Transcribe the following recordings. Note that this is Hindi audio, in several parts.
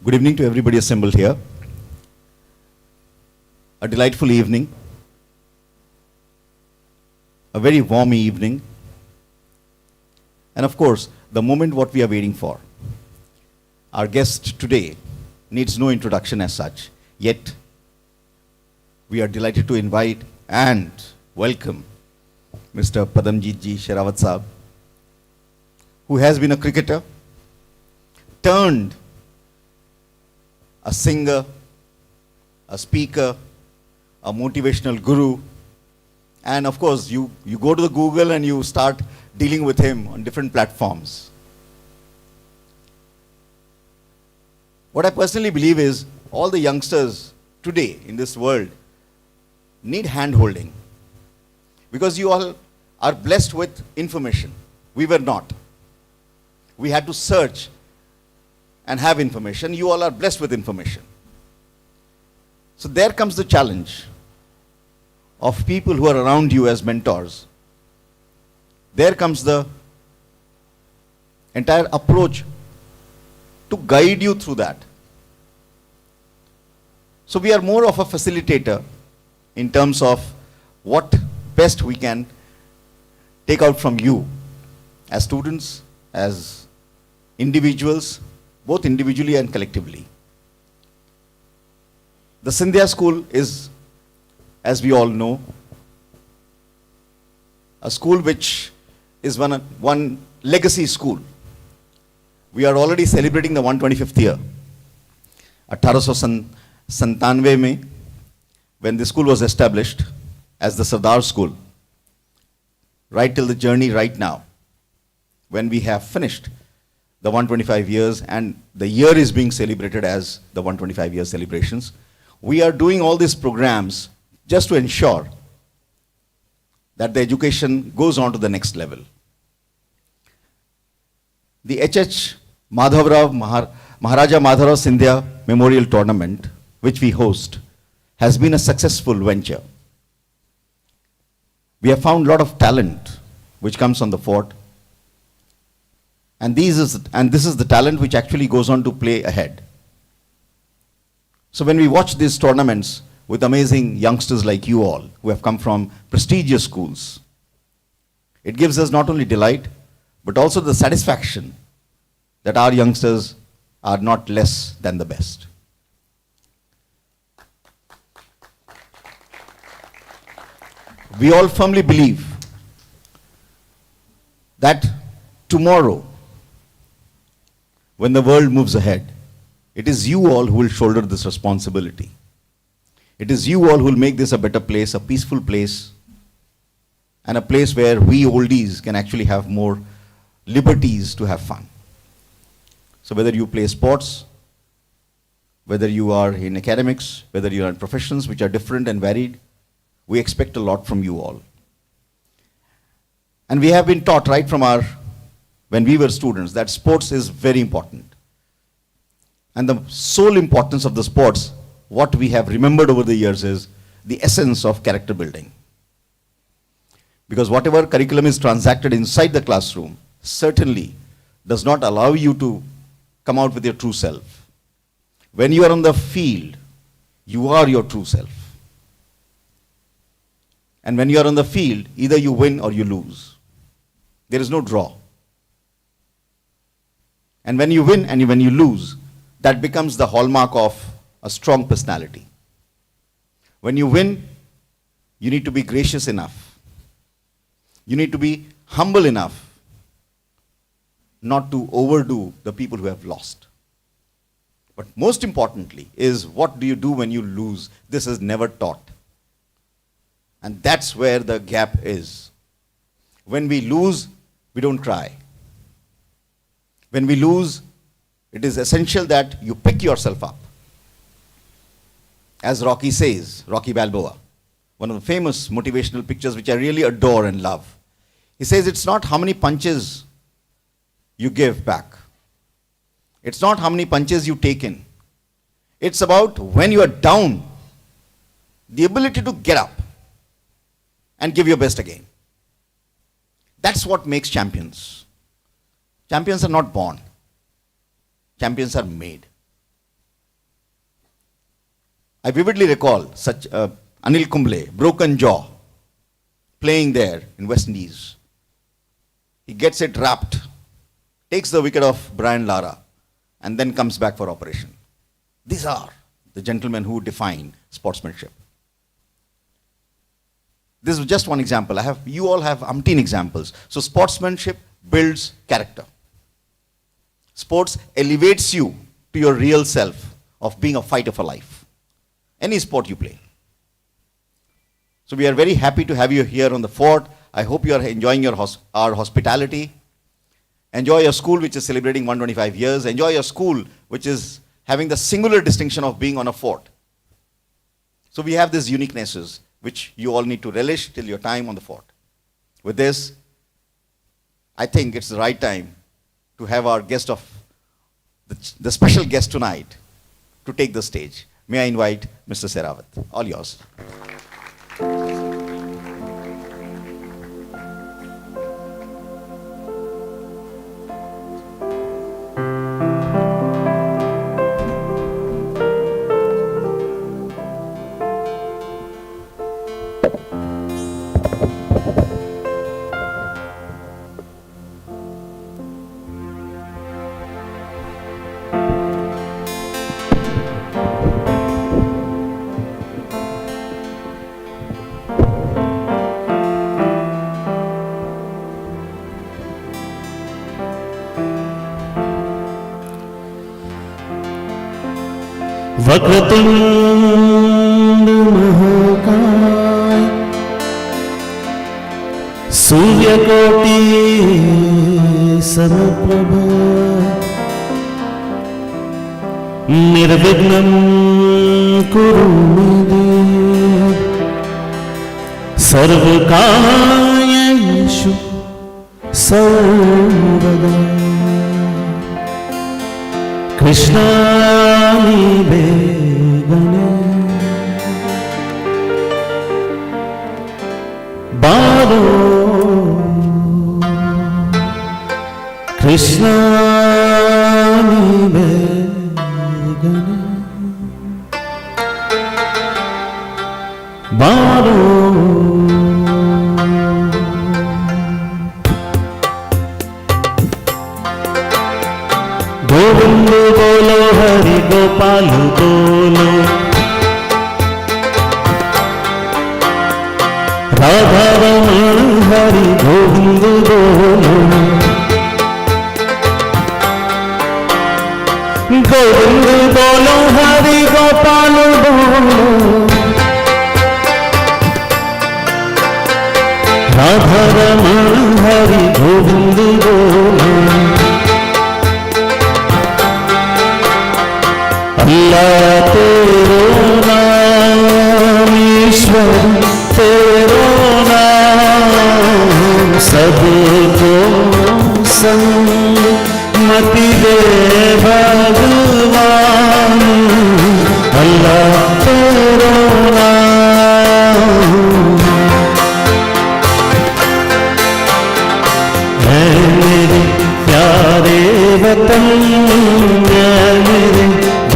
Good evening to everybody assembled here. A delightful evening, a very warm evening, and of course, the moment what we are waiting for. Our guest today needs no introduction as such, yet we are delighted to invite and welcome Mr. Padamjeet ji Sehrawat Saab, who has been a cricketer, turned a singer, a speaker, a motivational guru, and of course you go to the Google and you start dealing with him on different platforms. What I personally believe is all the youngsters today in this world need hand-holding, because you all are blessed with information. We were not. We had to search and have information. You all are blessed with information. So there comes the challenge of people who are around you as mentors. There comes the entire approach to guide you through that. So we are more of a facilitator in terms of what best we can take out from you as students, as individuals, both individually and collectively. The Scindia School is, as we all know, a school which is one legacy school. We are already celebrating the 125th year. 1897 में, when the school was established as the Sardar School, right till the journey right now, when we have finished the 125 years and the year is being celebrated as the 125 year celebrations, we are doing all these programs just to ensure that the education goes on to the next level. The H.H. Maharaja Madhavrao Scindia Memorial Tournament, which we host, has been a successful venture. We have found a lot of talent which comes on the fort, and this is the talent which actually goes on to play ahead. So when we watch these tournaments with amazing youngsters like you all, who have come from prestigious schools, it gives us not only delight, but also the satisfaction that our youngsters are not less than the best. We all firmly believe that tomorrow, when the world moves ahead, it is you all who will shoulder this responsibility. It is you all who will make this a better place, a peaceful place, and a place where we oldies can actually have more liberties to have fun. So whether you play sports, whether you are in academics, whether you are in professions which are different and varied, we expect a lot from you all. And we have been taught right from when we were students that sports is very important. And the sole importance of the sports, what we have remembered over the years, is the essence of character building. Because whatever curriculum is transacted inside the classroom certainly does not allow you to come out with your true self. When you are on the field, you are your true self. And when you are on the field, either you win or you lose. There is no draw. And when you win and when you lose, that becomes the hallmark of a strong personality. When you win, you need to be gracious enough. You need to be humble enough not to overdo the people who have lost. But most importantly is, what do you do when you lose? This is never taught. And that's where the gap is. When we lose, we don't cry. When we lose, it is essential that you pick yourself up. As Rocky says, Rocky Balboa, one of the famous motivational pictures which I really adore and love. He says, it's not how many punches you give back. It's not how many punches you take in. It's about when you are down, the ability to get up and give your best again. That's what makes champions. Champions are not born. Champions are made. I vividly recall such Anil Kumble, broken jaw, playing there in West Indies. He gets it wrapped, takes the wicket of Brian Lara, and then comes back for operation. These are the gentlemen who define sportsmanship. This is just one example. You all have umpteen examples. So sportsmanship builds character. Sports elevates you to your real self of being a fighter for life. Any sport you play. So we are very happy to have you here on the fort. I hope you are enjoying our hospitality. Enjoy your school, which is celebrating 125 years. Enjoy your school, which is having the singular distinction of being on a fort. So we have these uniquenesses, which you all need to relish till your time on the fort. With this, I think it's the right time to have our guest of, the special guest tonight, to take the stage. May I invite Mr. Sehrawat. All yours. Vakratunda महाकाय सूर्यकोटि समप्रभ निर्विघ्नं कुरु मे देव सर्वकार्येषु सर्वदा कृष्णानि बेगने बारो कृष्णानि बेगने बारो गोविंद बोलो हरि गोपाल बोलो राधा रमण हरि गोविंद बोलो गोविंद बोलो हरि गोपाल बोलो राधा रमण हरि गोविंद बोलो अल्लाह तेरो नाम ईश्वर तेरो नाम सबको सम्मति दे भगवान अल्लाह तेरो नाम है मेरे प्यारे वतन मेरे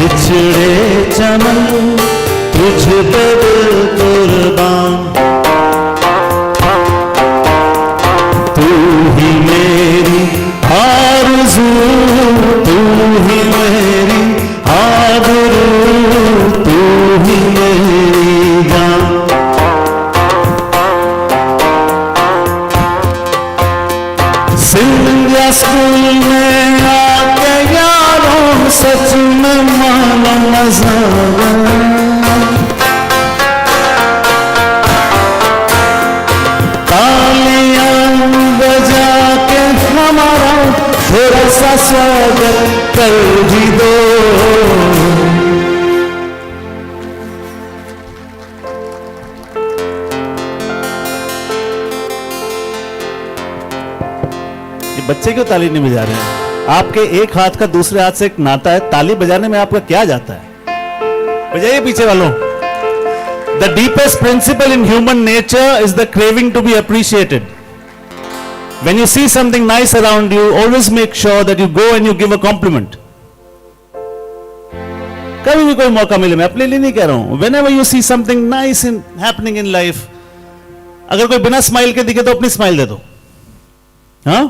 बिछड़े चमन तुझ पर कुर्बान तू ही मेरी आरज़ू तू ही मेरी आबरू तू ही मेरी जान सिंधिया स्कूल में आके यारों सच में मानो नज़ारा तालियां बजा के हमारा थोड़ा सा स्वागत कर भी दो ये बच्चे क्यों ताली नहीं बजा रहे हैं? आपके एक हाथ का दूसरे हाथ से एक नाता है, ताली बजाने में आपका क्या जाता है? बजाइए पीछे वालों। The deepest principle in human nature is the craving to be appreciated. When you see something nice around you, always make sure that you go and you give a compliment. कभी भी भी कोई मौका मिले, मैं अपने लिए नहीं कह रहा हूं, whenever you see something nice in happening in life, अगर कोई बिना स्माइल के दिखे तो अपनी स्माइल दे दो. हाँ,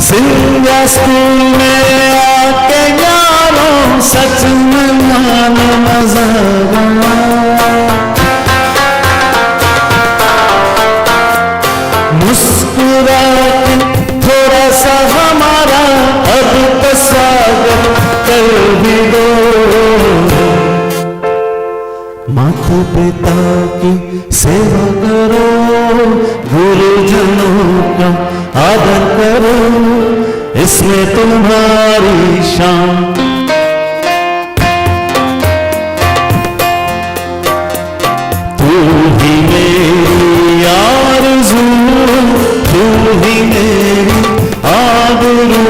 सिंगा स्कूल में आके यारों सच में मान मजा गया. मुस्कुरा के थोड़ा सा हमारा अब तो स्वागत कर भी दो. माता पिता की सेवा करो, गुरुजनों का आदर करो, इसमें तुम्हारी शान. तू ही मेरी आरज़ू, तू ही मेरी आबरू,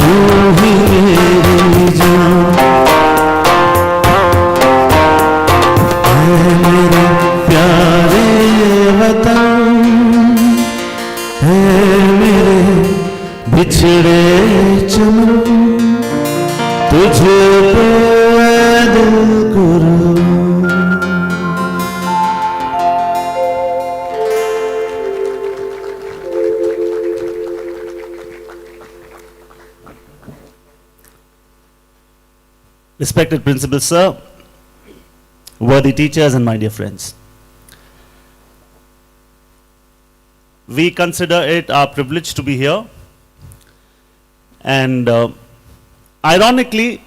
तू ही मेरी जान. है मेरे प्यारे वतन, है मेरे बिछड़े चमन, तुझे पे दिल कुर्बान. Respected Principal Sir, worthy teachers and my dear friends, we consider it our privilege to be here, and ironically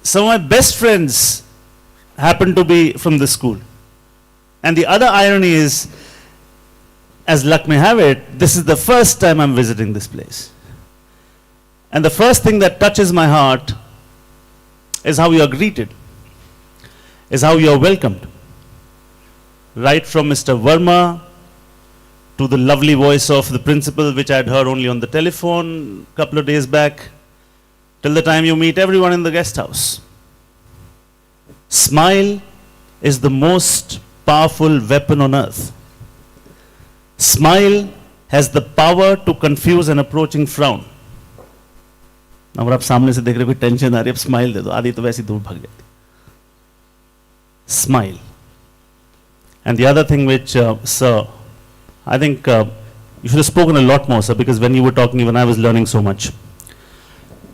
some of my best friends happen to be from this school. And the other irony is, as luck may have it, this is the first time I'm visiting this place, and the first thing that touches my heart is how you are greeted, is how you are welcomed. Right from Mr. Verma to the lovely voice of the principal, which I had heard only on the telephone a couple of days back, till the time you meet everyone in the guest house. Smile is the most powerful weapon on earth. Smile has the power to confuse an approaching frown. अगर आप सामने से देख रहे हो कोई टेंशन आ रही है, आप स्माइल दे दो, आधी तो वैसे दूर भाग जाती. Smile. And the other thing which, sir, I think you should have spoken a lot more, sir, because when you were talking, even I was learning so much.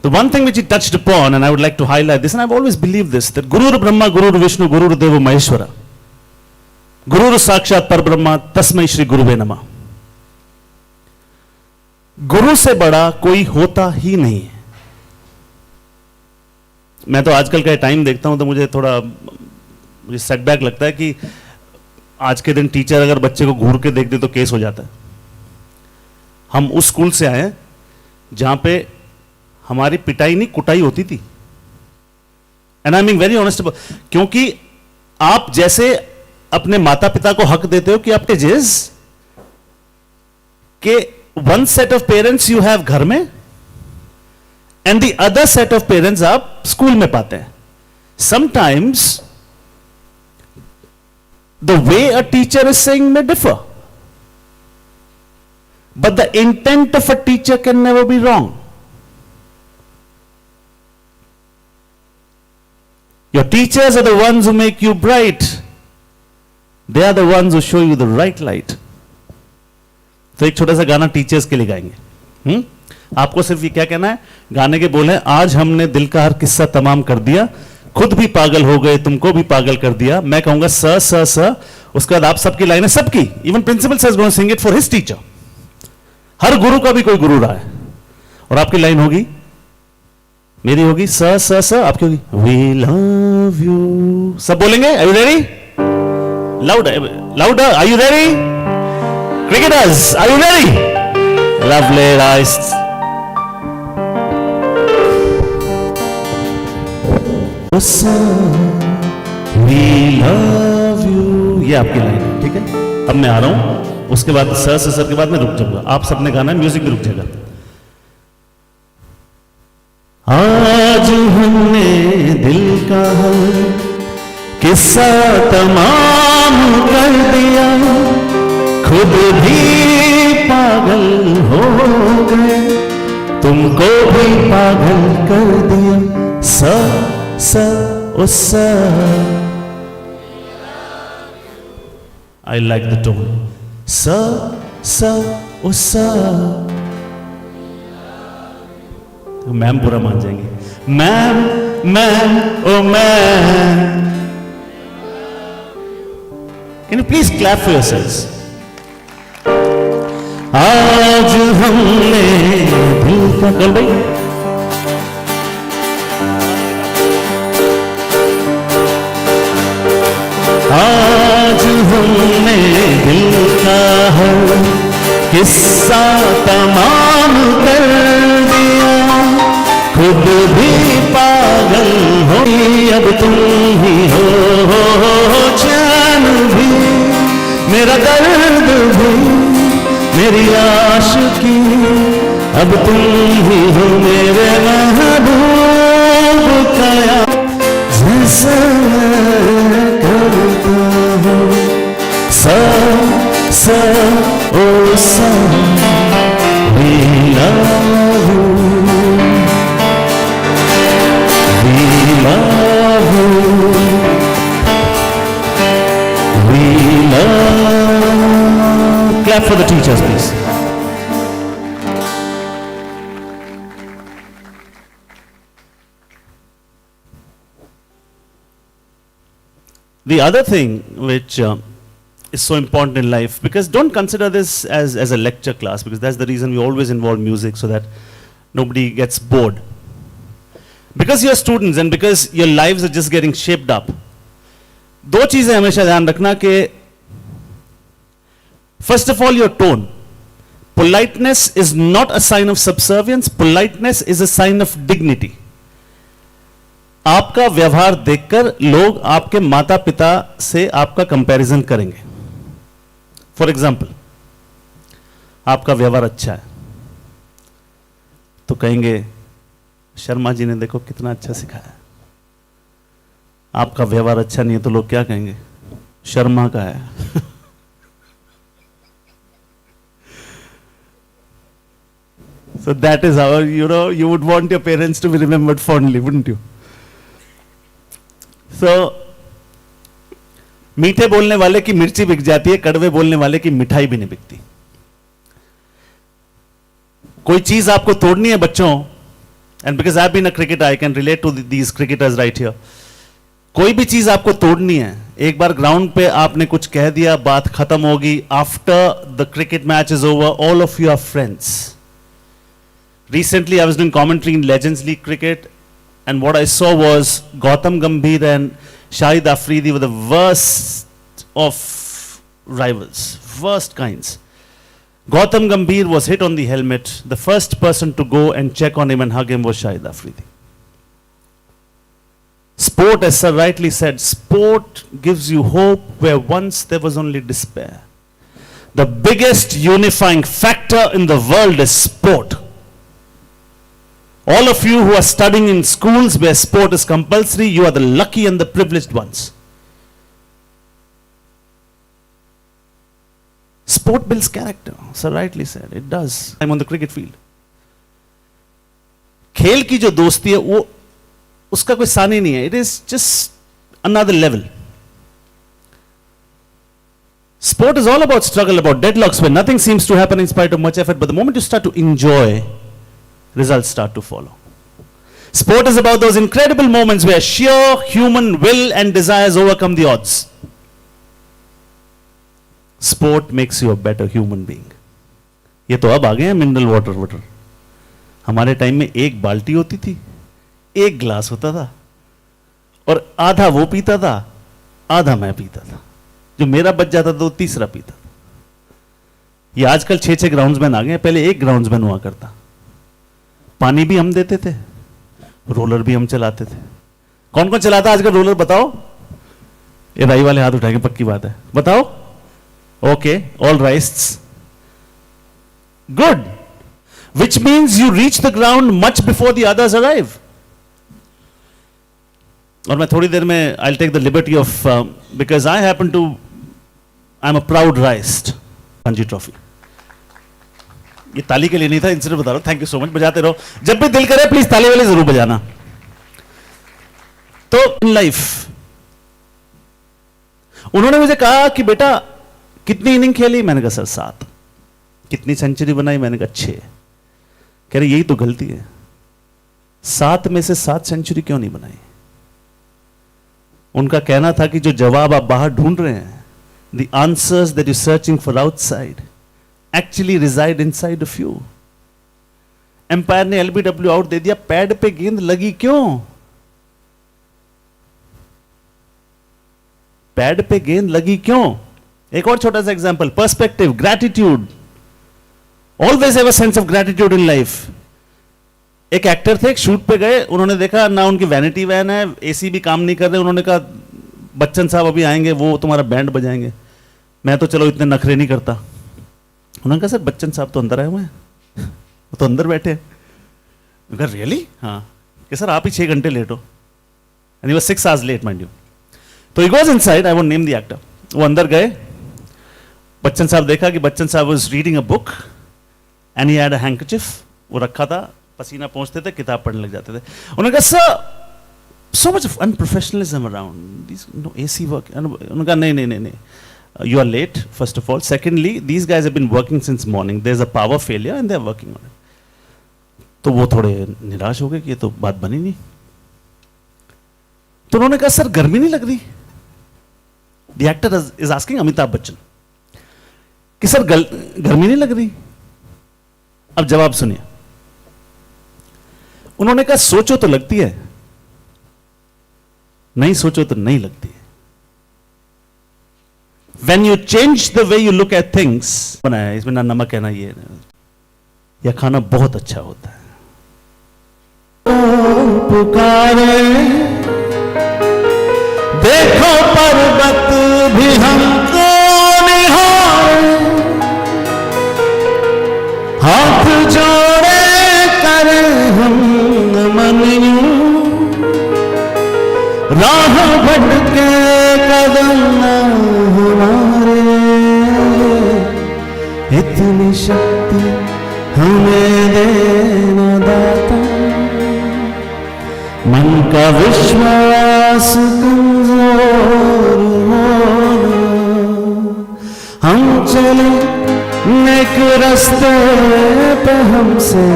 The one thing which he touched upon, and I would like to highlight this, and I've always believed this, that Guru Brahma, Guru Vishnu, Guru Deva Maheshwara, Guru Sakshat Par Brahma, Tasmai Shri Guruve Namah. गुरु से बड़ा कोई होता ही नहीं है. मैं तो आजकल का टाइम देखता हूं तो मुझे सेटबैक लगता है कि आज के दिन टीचर अगर बच्चे को घूर के देख दे तो केस हो जाता है. हम उस स्कूल से आए जहां पे हमारी पिटाई नहीं कुटाई होती थी. And I am very honest, क्योंकि आप जैसे अपने माता पिता को हक देते हो कि आपके जिस के one set of parents you have घर में and the other set of parents आप स्कूल में पाते हैं. Sometimes the way a teacher is saying may differ, but the intent of a teacher can never be wrong. Your teachers are the ones who make you bright. They are the ones who show you the right light. तो एक छोटा सा गाना टीचर्स के लिए गाएंगे. आपको सिर्फ ये क्या कहना है, गाने के बोल हैं, आज हमने दिल का हर किस्सा तमाम कर दिया, खुद भी पागल हो गए, तुमको भी पागल कर दिया. मैं कहूंगा स स स, उसके बाद आप सबकी लाइन है, सबकी. Even principal sir is going to sing it for his teacher. हर गुरु का भी कोई गुरु रहा है. और आपकी लाइन होगी, मेरी होगी स स स, आपकी होगी वी लव यू. सब बोलेंगे. Are you ready? Louder, louder. Are you ready? Cricketers, are you ready? Lovely, nice. We love you. ये आपकी लाइन है, ठीक है? अब मैं आ रहा हूं, उसके बाद सर के बाद मैं रुक जाऊंगा. आप सबने गाना है, म्यूजिक भी रुक जाएगा. आज हमने दिल का हर किस्सा तमाम कर दिया, खुद भी पागल हो गए, तुमको भी पागल कर दिया। स स ओ स, I like the tone. स स ओ स, मैम पूरा मान जाएंगे। Ma'am ma'am oh ma'am, can you please clap for yourselves. आज हमने दिल का कल भाई, आज हमने दिल का हर किस्सा तमाम कर दिया, खुद भी पागल हो, अब तुम ही हो चैन भी, मेरा दर्द भी, मेरी आशिकी, अब तुम ही हो मेरे महबूब कया, जैसा करता हूँ। सा सा ओ सा, we love you, we love you, we love. Clap for the teachers, please. The other thing which is so important in life, because don't consider this as a lecture class, because that's the reason we always involve music, so that nobody gets bored. Because you're students and because your lives are just getting shaped up, दो चीजें हमेशा ध्यान रखना कि first of all your tone. Politeness is not a sign of subservience, politeness is a sign of dignity. आपका व्यवहार देखकर लोग आपके माता पिता से आपका कंपैरिजन करेंगे। फॉर एग्जाम्पल, आपका व्यवहार अच्छा है तो कहेंगे शर्मा जी ने देखो कितना अच्छा सिखाया। आपका व्यवहार अच्छा नहीं है तो लोग क्या कहेंगे, शर्मा का है। So that is how, you would want your parents to be remembered fondly, wouldn't you? So, मीठे बोलने वाले की मिर्ची बिक जाती है, कड़वे बोलने वाले की मिठाई भी नहीं बिकती। कोई चीज आपको तोड़नी है बच्चों, and because I have been a cricketer I can relate to these cricketers right here. कोई भी चीज आपको तोड़नी है, एक बार ग्राउंड पे आपने कुछ कह दिया, बात खत्म होगी। After the cricket match is over, all of you are friends. Recently, I was doing commentary in Legends League cricket, and what I saw was Gautam Gambhir and Shahid Afridi were the worst of rivals, worst kinds. Gautam Gambhir was hit on the helmet. The first person to go and check on him and hug him was Shahid Afridi. Sport, as Sir rightly said, sport gives you hope where once there was only despair. The biggest unifying factor in the world is sport. All of you who are studying in schools where sport is compulsory, you are the lucky and the privileged ones. Sport builds character, Sir rightly said, it does. I'm on the cricket field. खेल की जो दोस्ती है वो उसका कोई सानी नहीं है. It is just another level. Sport is all about struggle, about deadlocks where nothing seems to happen in spite of much effort, but the moment you start to enjoy, results start to follow. Sport is about those incredible moments where sheer human will and desires overcome the odds. Sport makes you a better human being. ये तो अब आ गए हैं मिनरल वाटर. हमारे टाइम में एक बाल्टी होती थी, एक ग्लास होता था, और आधा वो पीता था, आधा मैं पीता था. जो मेरा बच जाता था वो तीसरा पीता था. ये आजकल 6-6 ग्राउंड्समैन आ गए हैं, पहले एक ग्राउंड्समैन हुआ करता. पानी भी हम देते थे, रोलर भी हम चलाते थे. कौन कौन चलाता आजकल रोलर बताओ? ये भाई वाले हाथ उठाएंगे, पक्की बात है, बताओ. Okay, all rights, good. Which means you reach the ground much before the others arrive. और मैं थोड़ी देर में I take the liberty of, because I happen to, I am a proud राइस्ट. रणजी ट्रॉफी। ये ताली के लिए नहीं था, इंसिडेंट बता रहा हूं। थैंक यू सो मच, बजाते रहो, जब भी दिल करे प्लीज ताली वाली जरूर बजाना। तो इन लाइफ उन्होंने मुझे कहा कि बेटा कितनी इनिंग खेली, मैंने कहा सर 7। कितनी सेंचुरी बनाई, मैंने कहा 6। कह रहे यही तो गलती है, 7 में से 7 सेंचुरी क्यों नहीं बनाई। उनका कहना था कि जो जवाब आप बाहर ढूंढ रहे हैं, the answers that you searching for outside actually reside inside of you. Umpire ने एलबीडब्ल्यू आउट दे दिया, पैड पे गेंद लगी क्यों? पैड पे गेंद लगी क्यों? एक और छोटा सा example, perspective, gratitude. Always have a sense of gratitude in life. एक एक्टर थे, एक शूट पे गए, उन्होंने देखा ना उनकी वैनिटी वैन है, एसी भी काम नहीं कर रहे, उन्होंने कहा बच्चन साहब अभी आएंगे, वो तुम्हारा बैंड बजाएंगे। मैं तो चलो इतने नखरे नहीं करता। उन्होंने कहा सर बच्चन साहब तो अंदर आए हुए हैं, वो तो अंदर बैठे हैं। रियली? हाँ। कि सर आप ही 6 घंटे लेट हो, and he was 6 hours late mind you. तो he goes inside, I won't name the actor. वो अंदर गए, बच्चन साहब देखा कि बच्चन साहब was reading a book and he had a handkerchief, वो रखा था, पसीना पहुंचते थे, किताब पढ़ने लग जाते थे। उन्होंने कहा sir so much of unprofessionalism around this, no AC work. उन्होंने कहा नहीं, you are late first of all, secondly these guys have been working since morning, there's a power failure and they are working on it। तो वो थोड़े निराश हो गए कि ये तो बात बनी नहीं। तो उन्होंने कहा सर गर्मी नहीं लग रही। the actor is asking Amitabh Bachchan कि सर गर्मी नहीं लग रही। अब जवाब सुनिए। उन्होंने कहा सोचो तो लगती है, नहीं सोचो तो नहीं लगती है। When you change the way you look at things, बनाया इसमें ना नमक है ना ये, यह खाना बहुत अच्छा होता है। पुकारे देखो पर्वत भी हमको निहारे, हाथ जोड़े करे हम नमन यूं, राह भटके कदम न हमारे, इतनी शक्ति हमें देना दाता, मन का विश्वास कमजोर होना, हम चले नेक रास्ते पे हमसे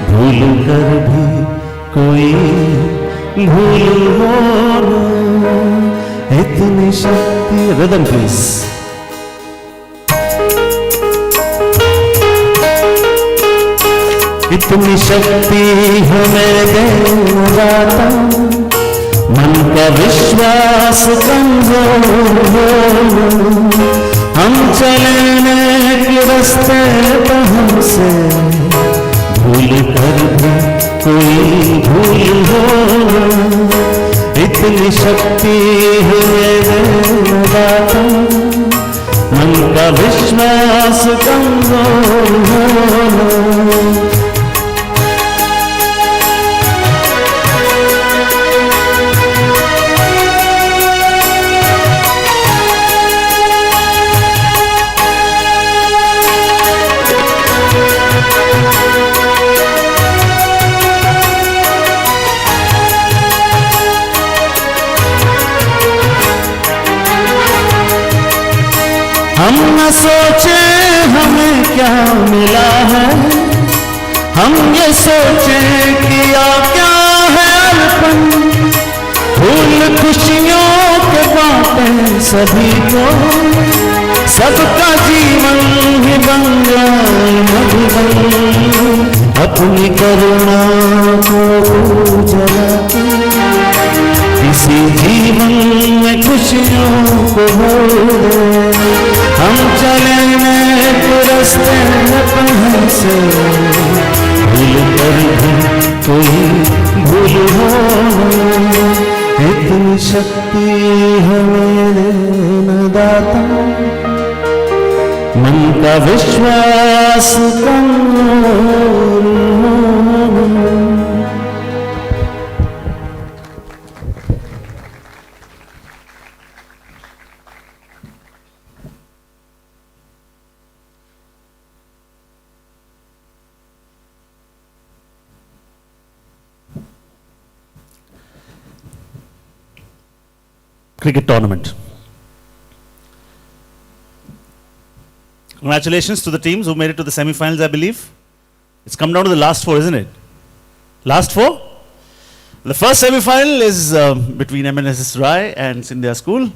भूल कर भी कोई भूल होना, इतनी शक्ति। Rhythm please. इतनी शक्ति हमें देना दाता, मन का विश्वास कमजोर होना, हम चले नेक रास्ते पे हमसे भूल कर भी कोई भूल हो, इतनी शक्ति हमें देना दाता, मन का विश्वास कमजोर होना। हम न सोचे हमें क्या मिला है, हम ये सोचे किया क्या है अर्पण, फूल खुशियों के बातें सभी को, सबका जीवन ही बन जाए मधुबन, अपनी करुणा को जलाते, किसी जीवन में खुशियों को भर, हम चले नेक रास्ते पे से, भूल कर भी कोई भूल हो, इतनी शक्ति हमें देना दाता, मन का विश्वास कमजोर हो। cricket tournament. Congratulations to the teams who made it to the semi-finals, I believe. It's come down to the last four, isn't it? Last four? The first semi-final is between MNSS Rai and Sindhya School.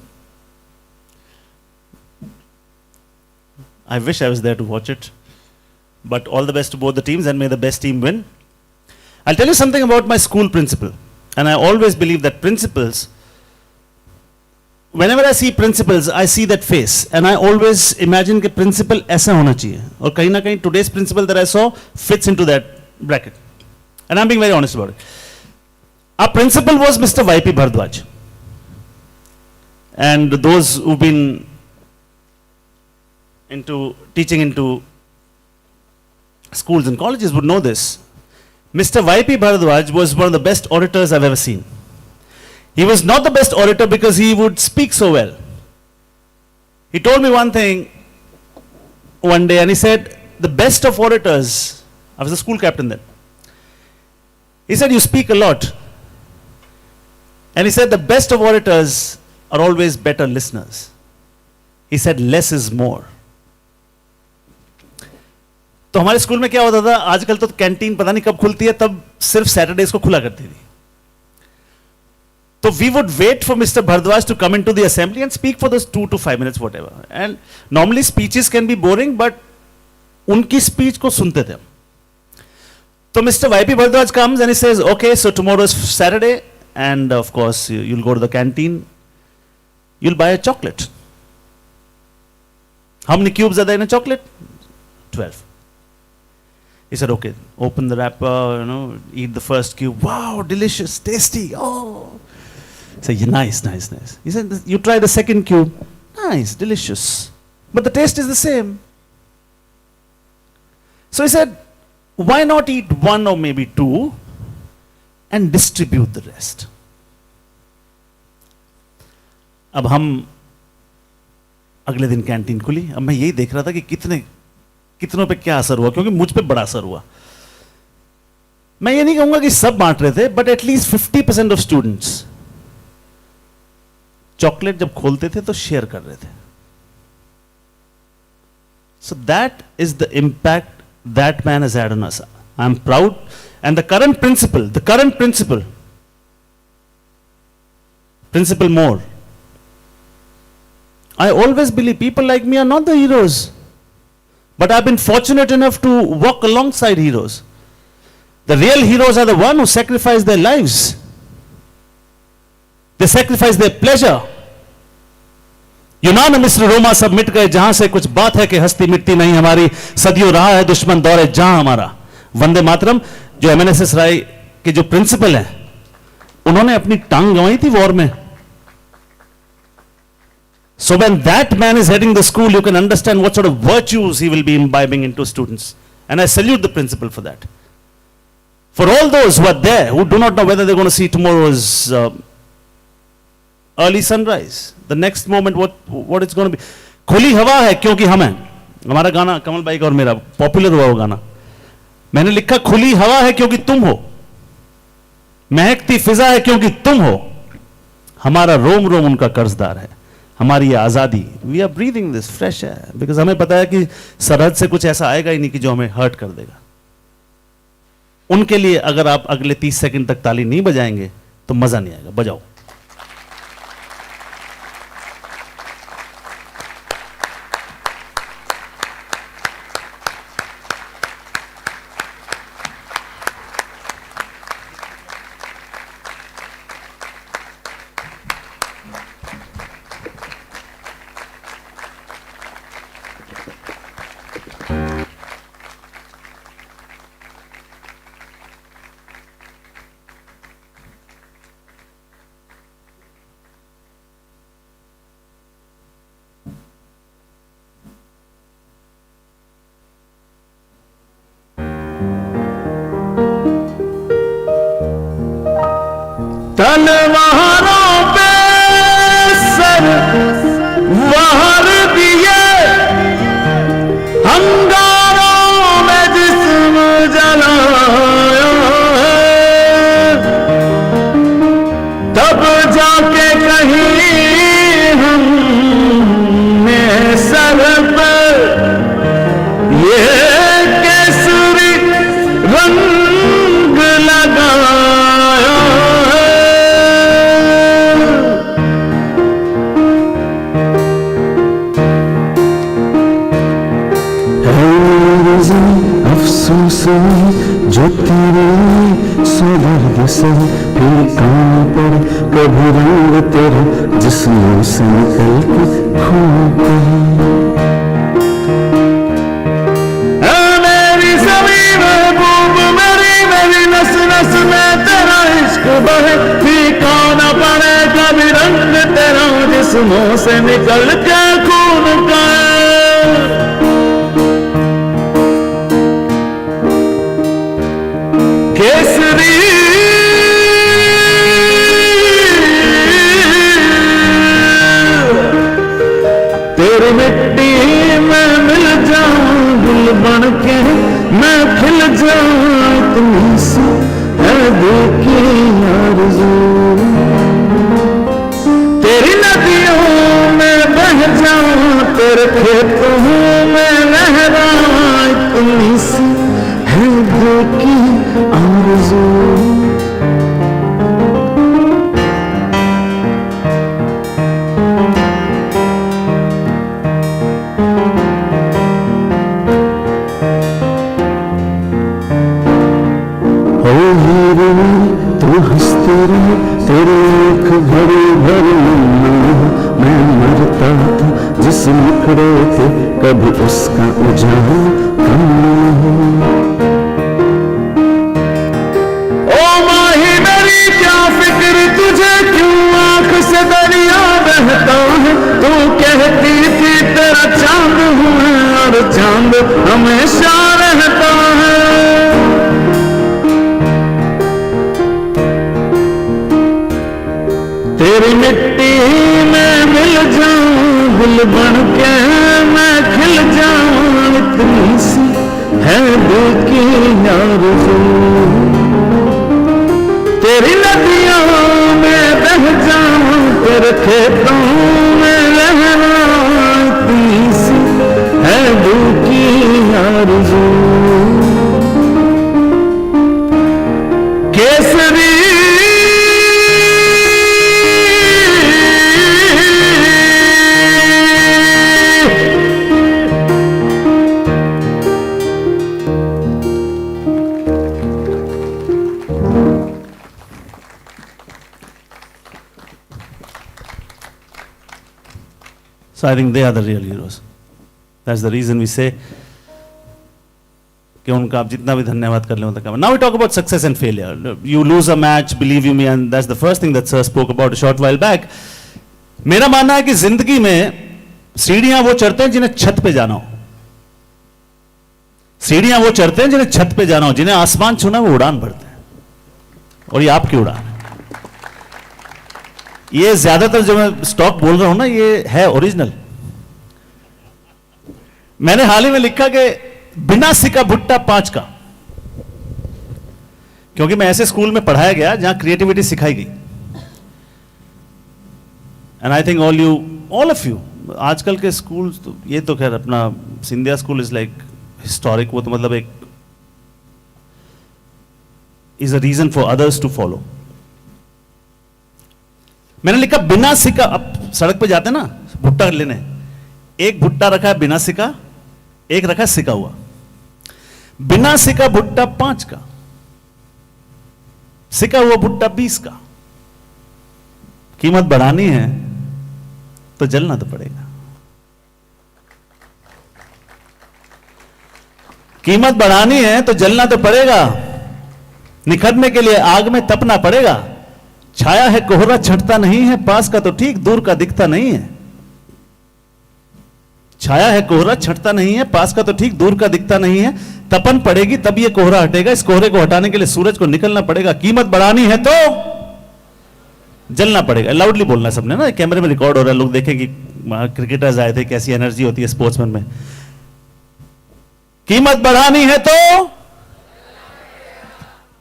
I wish I was there to watch it. But all the best to both the teams, and may the best team win. I'll tell you something about my school principal. And I always believe that principals, whenever I see principals, I see that face. And I always imagine that principal aisa hona chahiye. Aur kahin na kahin today's principal that I saw fits into that bracket. And I'm being very honest about it. Our principal was Mr. Y.P. Bhardwaj. And those who've been into teaching into schools and colleges would know this. Mr. Y.P. Bhardwaj was one of the best orators I've ever seen. He was not the best orator because he would speak so well. He told me one thing one day, and he said, the best of orators, I was a school captain then. He said, you speak a lot. And he said, the best of orators are always better listeners. He said, less is more. तो हमारे स्कूल में क्या होता था, आजकल तो कैंटीन पता नहीं कब खुलती है, तब सिर्फ सैटरडेज को खुला करती थी. So we would wait for Mr. Bhardwaj to come into the assembly and speak for those 2 to 5 minutes, whatever. And normally speeches can be boring, but उनकी speech को सुनते थे. So Mr. Y.P. Bhardwaj comes and he says, okay, so tomorrow is Saturday, and of course you'll go to the canteen, you'll buy a chocolate. How many cubes are there in a chocolate? 12. He said, okay, open the wrapper, eat the first cube. Wow, delicious, tasty. Oh. He said, yeah, nice, nice, nice. He said, you try the second cube. Nice, delicious. But the taste is the same. So he said, why not eat one or maybe two and distribute the rest? अब हम अगले दिन कैंटीन खुली. अब मैं यही देख रहा था कि कितनों पे क्या असर हुआ, क्योंकि मुझ पे बड़ा असर हुआ. मैं ये नहीं कहूंगा कि सब बांट रहे थे, but at least 50% of students chocolate जब खोलते थे तो शेयर कर रहे थे. So that is the impact that man has had on us. I am proud. And the current principal more, I always believe people like me are not the heroes, but I've been fortunate enough to walk alongside heroes. The real heroes are the ones who sacrifice their lives. They sacrifice their pleasure. यूनान मिस्र रोमा सब मिट गए जहां से, कुछ बात है कि हस्ती मिटती नहीं हमारी, सदियों रहा है दुश्मन दौरे जहां हमारा. वंदे मातरम जो एमएनएसएस राय के जो प्रिंसिपल हैं, उन्होंने अपनी टांग गंवाई थी वॉर में. So when that man is heading the school, you can understand what sort of virtues he will be imbibing into students. And I salute the principal for that. For all those who are there, who do not know whether they're going to see tomorrow's early sunrise, the next moment, what it's going to be. खुली हवा है क्योंकि हम हैं. हमारा गाना कमल भाई का और मेरा पॉपुलर हुआ वो गाना. मैंने लिखा खुली हवा है क्योंकि तुम हो, महकती फिजा है क्योंकि तुम हो, हमारा रोम रोम उनका कर्जदार है, हमारी ये आज़ादी. We are breathing this fresh air because हमें पता है कि सरहद से कुछ ऐसा आएगा ही नहीं कि जो हमें हर्ट कर देगा. उनके लिए अगर आप अगले 30 सेकंड तक ताली नहीं बजाएंगे तो मजा नहीं आएगा. बजाओ. तलवारों पे सर वार दिए, अंगारों में जिस्म जलाया है, तब जाके कहीं सोई जो तेरे सो दर्द सही, फिर कान पर कभी रंग तेरा जिस्मों से निकल के खो गई। मेरी सभी महबूब मेरी मेरी नस नस में तेरा इश्क बहे, फीका न पड़े कभी रंग तेरा जिस्मों से निकल के खून का। केसरी तेरी मिट्टी में मिल जाऊं, गुल बन के मैं खिल जाऊं, इतनी सी है दिल की आरज़ू। तेरी नदियों में बह जाऊं, तेरे खेतों में लहराऊं, इतनी सी है दिल की आरज़ू। तू हंसती रही, तेरी आँख भरी भरी मैं मरता था जिस मुखड़े थे, कभी उसका उजाला कम नहीं। ओ माही मेरी क्या फिक्र तुझे, क्यों आँख से दरिया बहता है, तू कहती थी तेरा चांद हूँ और चांद हमेशा रहता है। तेरी मिट्टी में मिल जाऊं, गुल बन के मैं खिल जाऊं, इतनी सी है दिल की आरज़ू। तेरी नदियों में बह जाऊं, तेरे खेतों में लहराऊं, इतनी सी है दिल की आरज़ू। Kesari So I think they are the real heroes. That's the reason we say कि उनका आप जितना भी धन्यवाद कर लें उतना कम. Now we talk about success and failure. You lose a match, believe you me, and that's the first thing that Sir spoke about a short while back. मेरा मानना है कि जिंदगी में सीढ़ियां वो चढ़ते हैं जिन्हें छत पे जाना हो. सीढ़ियां वो चढ़ते हैं जिन्हें छत पे जाना हो, जिन्हें आसमान छूना वो उड़ान भरते हैं. और ये आपकी उड़ान है. ये ज्यादातर जो मैं स्टॉक बोल रहा हूं ना, ये है ओरिजिनल. मैंने हाल ही में लिखा कि बिना सिका भुट्टा 5 का, क्योंकि मैं ऐसे स्कूल में पढ़ाया गया जहां क्रिएटिविटी सिखाई गई. And I think all of you, आजकल के स्कूल तो ये तो खैर अपना Scindia school is like historic. वो तो मतलब एक is a reason for others to follow. मैंने लिखा बिना सिका. अब सड़क पे जाते ना भुट्टा लेने, एक भुट्टा रखा है बिना सिका, एक रखा है सिका हुआ. बिना सिका भुट्टा 5 का, सिका हुआ भुट्टा 20 का. कीमत बढ़ानी है तो जलना तो पड़ेगा. कीमत बढ़ानी है तो जलना तो पड़ेगा. निखरने के लिए आग में तपना पड़ेगा. छाया है कोहरा छटता नहीं है, पास का तो ठीक दूर का दिखता नहीं है. छाया है कोहरा छटता नहीं है, पास का तो ठीक दूर का दिखता नहीं है. तपन पड़ेगी तब ये कोहरा हटेगा. इस कोहरे को हटाने के लिए सूरज को निकलना पड़ेगा. कीमत बढ़ानी है तो जलना पड़ेगा. लाउडली बोलना है सबने ना, कैमरे में रिकॉर्ड हो रहा है. लोग देखें कि क्रिकेटर्स आए थे, कैसी एनर्जी होती है स्पोर्ट्समैन में. कीमत बढ़ानी है तो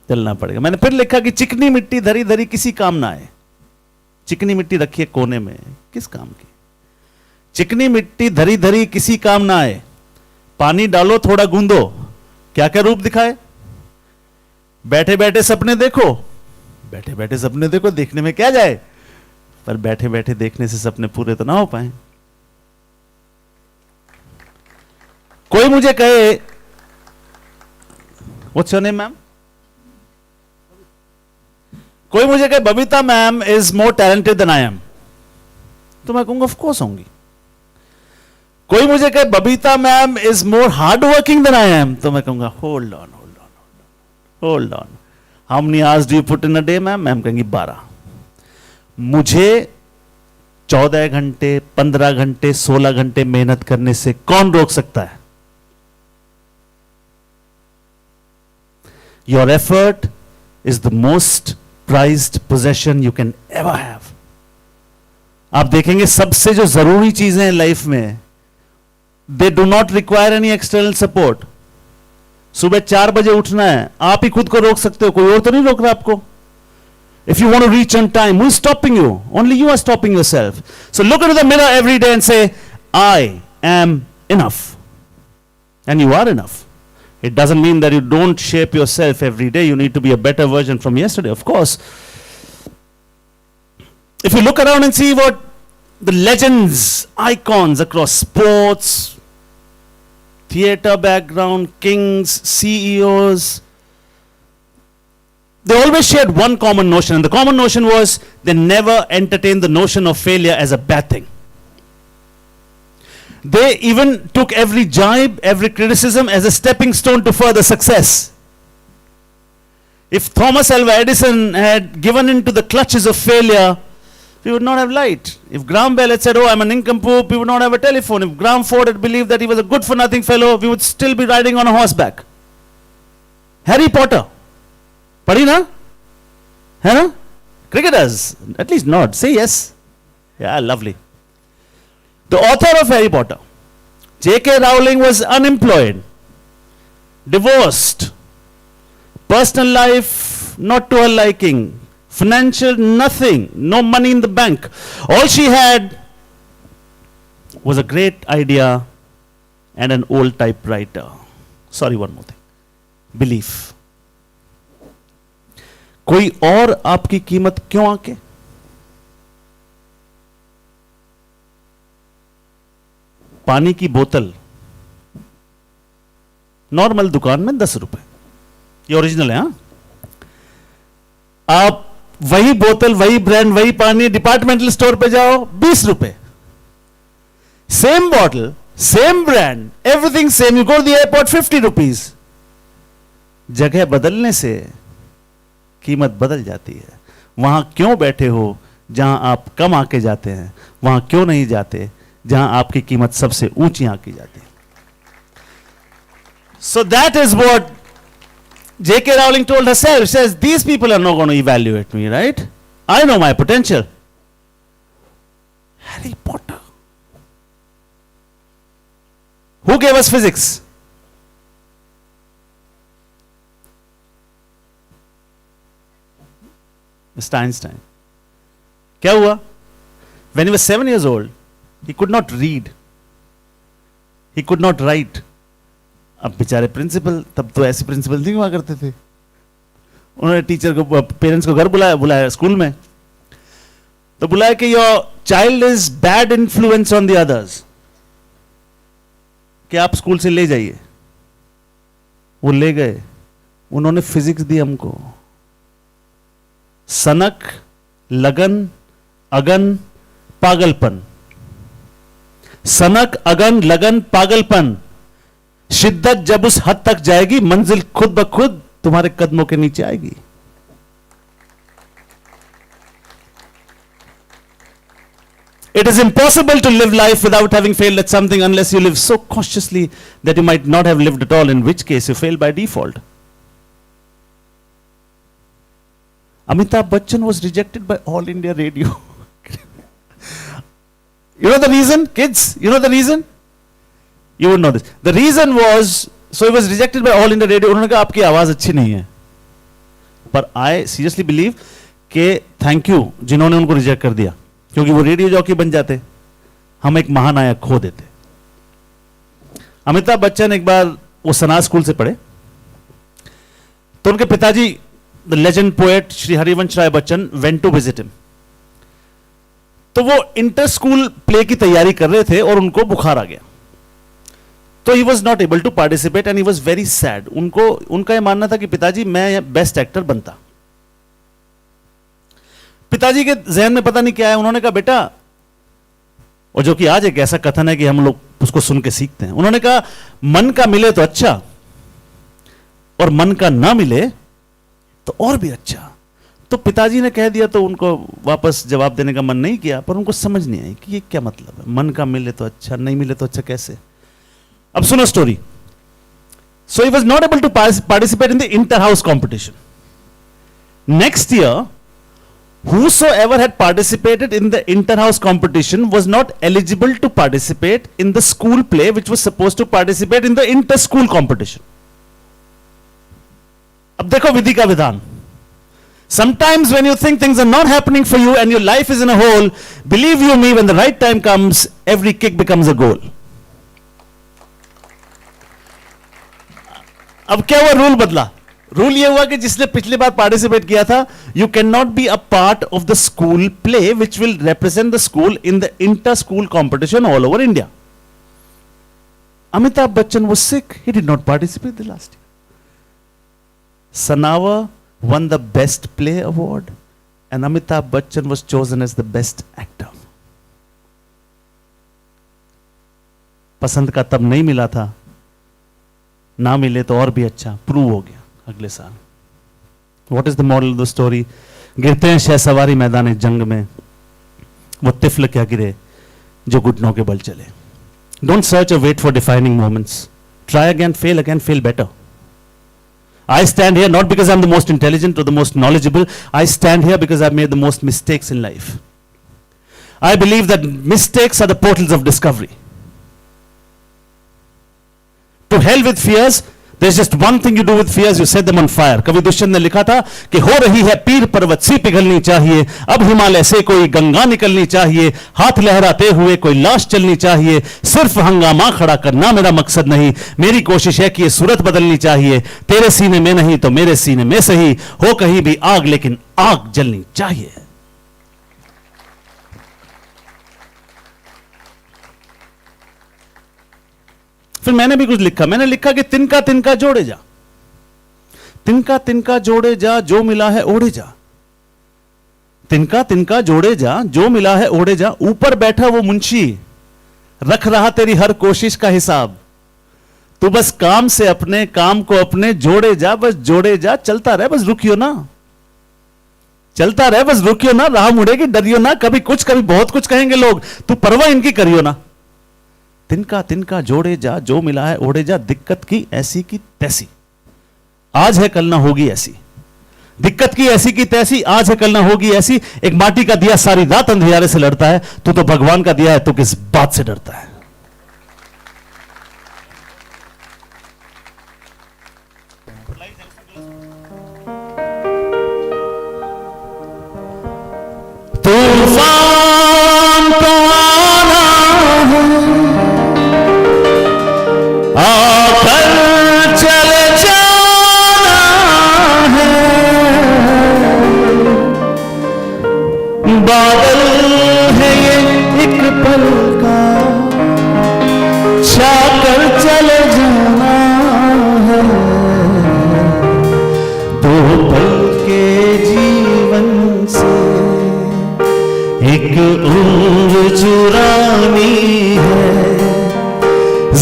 चलना पड़ेगा. मैंने फिर लिखा कि चिकनी मिट्टी धरी धरी किसी काम ना आए. चिकनी मिट्टी रखिए कोने में, किस काम की. चिकनी मिट्टी धरी धरी किसी काम ना आए. पानी डालो थोड़ा गूंदो, क्या क्या रूप दिखाए. बैठे बैठे सपने देखो, बैठे बैठे सपने देखो, देखने में क्या जाए, पर बैठे बैठे देखने से सपने पूरे तो ना हो पाए. कोई मुझे कहे व्हाट्स योर नेम मैम? कोई मुझे कहे Babita ma'am is more talented than I am, तो मैं कहूंगा ऑफ कोर्स होंगी. कोई मुझे कहे Babita ma'am is more hard working than I am, तो मैं कहूंगा hold on, hold on. How many hours do you put in a day ma'am? Ma'am कहेंगी 12. मुझे 14 घंटे, 15 घंटे, 16 घंटे मेहनत करने से कौन रोक सकता है? Your effort is the most prized possession you can ever have. आप देखेंगे सबसे जो जरूरी चीजें हैं लाइफ में, they do not require any external support. सुबह 4 बजे उठना है, आप ही खुद को रोक सकते हो, कोई और तो नहीं रोक रहा आपको. If you want to reach on time, who is stopping you? Only you are stopping yourself. So look into the mirror every day and say, I am enough. And you are enough. It doesn't mean that you don't shape yourself every day. You need to be a better version from yesterday, of course. If you look around and see what the legends, icons across sports, theater background, kings, CEOs, they always shared one common notion, and the common notion was they never entertained the notion of failure as a bad thing. They even took every jibe, every criticism as a stepping stone to further success. If Thomas Alva Edison had given in to the clutches of failure, we would not have light. If Graham Bell had said, oh, I'm an nincompoop, we would not have a telephone. If Graham Ford had believed that he was a good-for-nothing fellow, we would still be riding on a horseback. Harry Potter. पढ़ी ना? है ना? Cricketers. At least nod. Say yes. Yeah, lovely. The author of Harry Potter, J.K. Rowling, was unemployed, divorced, personal life not to her liking, financial nothing, no money in the bank. All she had was a great idea and an old typewriter. Sorry, one more thing. Belief. कोई और आपकी कीमत क्यों आके? पानी की बोतल नॉर्मल दुकान में 10 रुपए, ये ओरिजिनल है. हाँ, आप वही बोतल, वही ब्रांड, वही पानी डिपार्टमेंटल स्टोर पे जाओ 20 रुपए. Same bottle, same brand, everything same. You go to the airport 50 rupees. जगह बदलने से कीमत बदल जाती है. वहां क्यों बैठे हो जहां आप कम आके जाते हैं? वहां क्यों नहीं जाते जहां आपकी कीमत सबसे ऊंची आकी जाती है? So that is what J.K. Rowling told herself. She says, these people are not going to evaluate me, right? I know my potential. Harry Potter. Who gave us physics? Mr. Einstein. क्या हुआ? When he was 7 years old, he could not read. He could not write. अब बेचारे प्रिंसिपल, तब तो ऐसे प्रिंसिपल नहीं हुआ करते थे. उन्होंने टीचर को, पेरेंट्स को घर बुलाया स्कूल में. तो बुलाया कि your child is bad influence on the others, कि आप स्कूल से ले जाइए. वो ले गए. उन्होंने फिजिक्स दी हमको. सनक, लगन, अगन, पागलपन. सनक, अगन, लगन, पागलपन. शिद्दत जब उस हद तक जाएगी, मंजिल खुद ब खुद तुम्हारे कदमों के नीचे आएगी. It is impossible to live life without having failed at something unless you live so cautiously that you might not have lived at all, in which case you fail by default. Amitabh Bachchan was rejected by All India Radio. You know the reason, kids? You know the reason? You would know this. The reason was, so he was rejected by All India Radio. उन्होंने कहा आपकी आवाज अच्छी नहीं है. पर I seriously believe कि thank you जिन्होंने उनको रिजेक्ट कर दिया, क्योंकि वो रेडियो जॉकी बन जाते, हम एक महानायक खो देते. अमिताभ बच्चन एक बार वो सना स्कूल से पढ़े, तो उनके पिताजी the legend poet Shri Harivansh Rai Bachchan went to visit him. तो वो इंटर स्कूल प्ले की तैयारी कर रहे थे और उनको बुखार आ गया. तो he was not able to participate and he was very sad. उनका यह मानना था कि पिताजी मैं बेस्ट एक्टर बनता. पिताजी के जहन में पता नहीं क्या है, उन्होंने कहा बेटा, और जो कि आज एक ऐसा कथन है कि हम लोग उसको सुन के सीखते हैं, उन्होंने कहा मन का मिले तो अच्छा और मन का ना मिले तो और भी अच्छा. तो पिताजी ने कह दिया तो उनको वापस जवाब देने का मन नहीं किया, पर उनको समझ नहीं आई कि ये क्या मतलब है, मन का मिले तो अच्छा, नहीं मिले तो अच्छा कैसे. अब सुनो story. So he was not able to participate in the inter house competition. Next year whosoever had participated in the inter-house competition was not eligible to participate in the school play which was supposed to participate in the inter-school competition. अब देखो विधि का विधान. Sometimes when you think things are not happening for you and your life is in a hole, believe you me, when the right time comes, every kick becomes a goal. अब क्या हुआ, रूल बदला. रूल ये हुआ कि जिसने पिछली बार पार्टिसिपेट किया था, you can not be a part of the school play which will represent the school in the inter school competition all over India. Amitabh Bachchan was sick, he did not participate the last year. Sanawa won the best play award and Amitabh Bachchan was chosen as the best actor. पसंद का तब नहीं मिला था, ना मिले तो और भी अच्छा, प्रूव हो गया अगले साल. What is the moral of the story? गिरते हैं शहसवारी मैदान जंग में, वो तिफल क्या गिरे जो घुटनों के बल चले. Don't search or wait for defining moments. Try again, fail better. I stand here not because I'm the most intelligent or the most knowledgeable. I stand here because I've made the most mistakes in life. I believe that mistakes are the portals of discovery. To hell with fears. There's just one thing you do with fears, you set them on fire. कवि दुष्यंत ने लिखा था कि हो रही है पीर पर्वत सी पिघलनी चाहिए, अब हिमालय से कोई गंगा निकलनी चाहिए, हाथ लहराते हुए कोई लाश चलनी चाहिए, सिर्फ हंगामा खड़ा करना मेरा मकसद नहीं, मेरी कोशिश है कि ये सूरत बदलनी चाहिए, तेरे सीने में नहीं तो मेरे सीने में सही, हो कहीं भी आग लेकिन आग जलनी चाहिए. फिर मैंने भी कुछ लिखा. मैंने लिखा कि तिनका तिनका जोड़े जा, तिनका तिनका जोड़े जा, जो मिला है ओढ़े जा, तिनका तिनका जोड़े जा, जो मिला है ओढ़े जा, ऊपर बैठा वो मुंशी रख रहा तेरी हर कोशिश का हिसाब, तू बस काम से अपने काम को अपने जोड़े जा, बस जोड़े जा, चलता रहे बस रुकियो ना, चलता रहे बस रुकियो ना, राह मुड़ेगी डरियो ना, कभी कुछ कभी बहुत कुछ कहेंगे लोग, तू परवाह इनकी करियो ना. तिनका तिनका जोड़े जा, जो मिला है ओढ़े जा, दिक्कत की ऐसी की तैसी, आज है कल ना होगी ऐसी, दिक्कत की ऐसी की तैसी, आज है कल ना होगी ऐसी. एक माटी का दिया सारी रात अंधियारे से लड़ता है, तू तो भगवान का दिया है, तू किस बात से डरता है. तूफान तो आना आकर चले जाना है, बादल है ये एक पल का, छाकर चले जाना है, दो पल के जीवन से एक उम्र चुरानी है,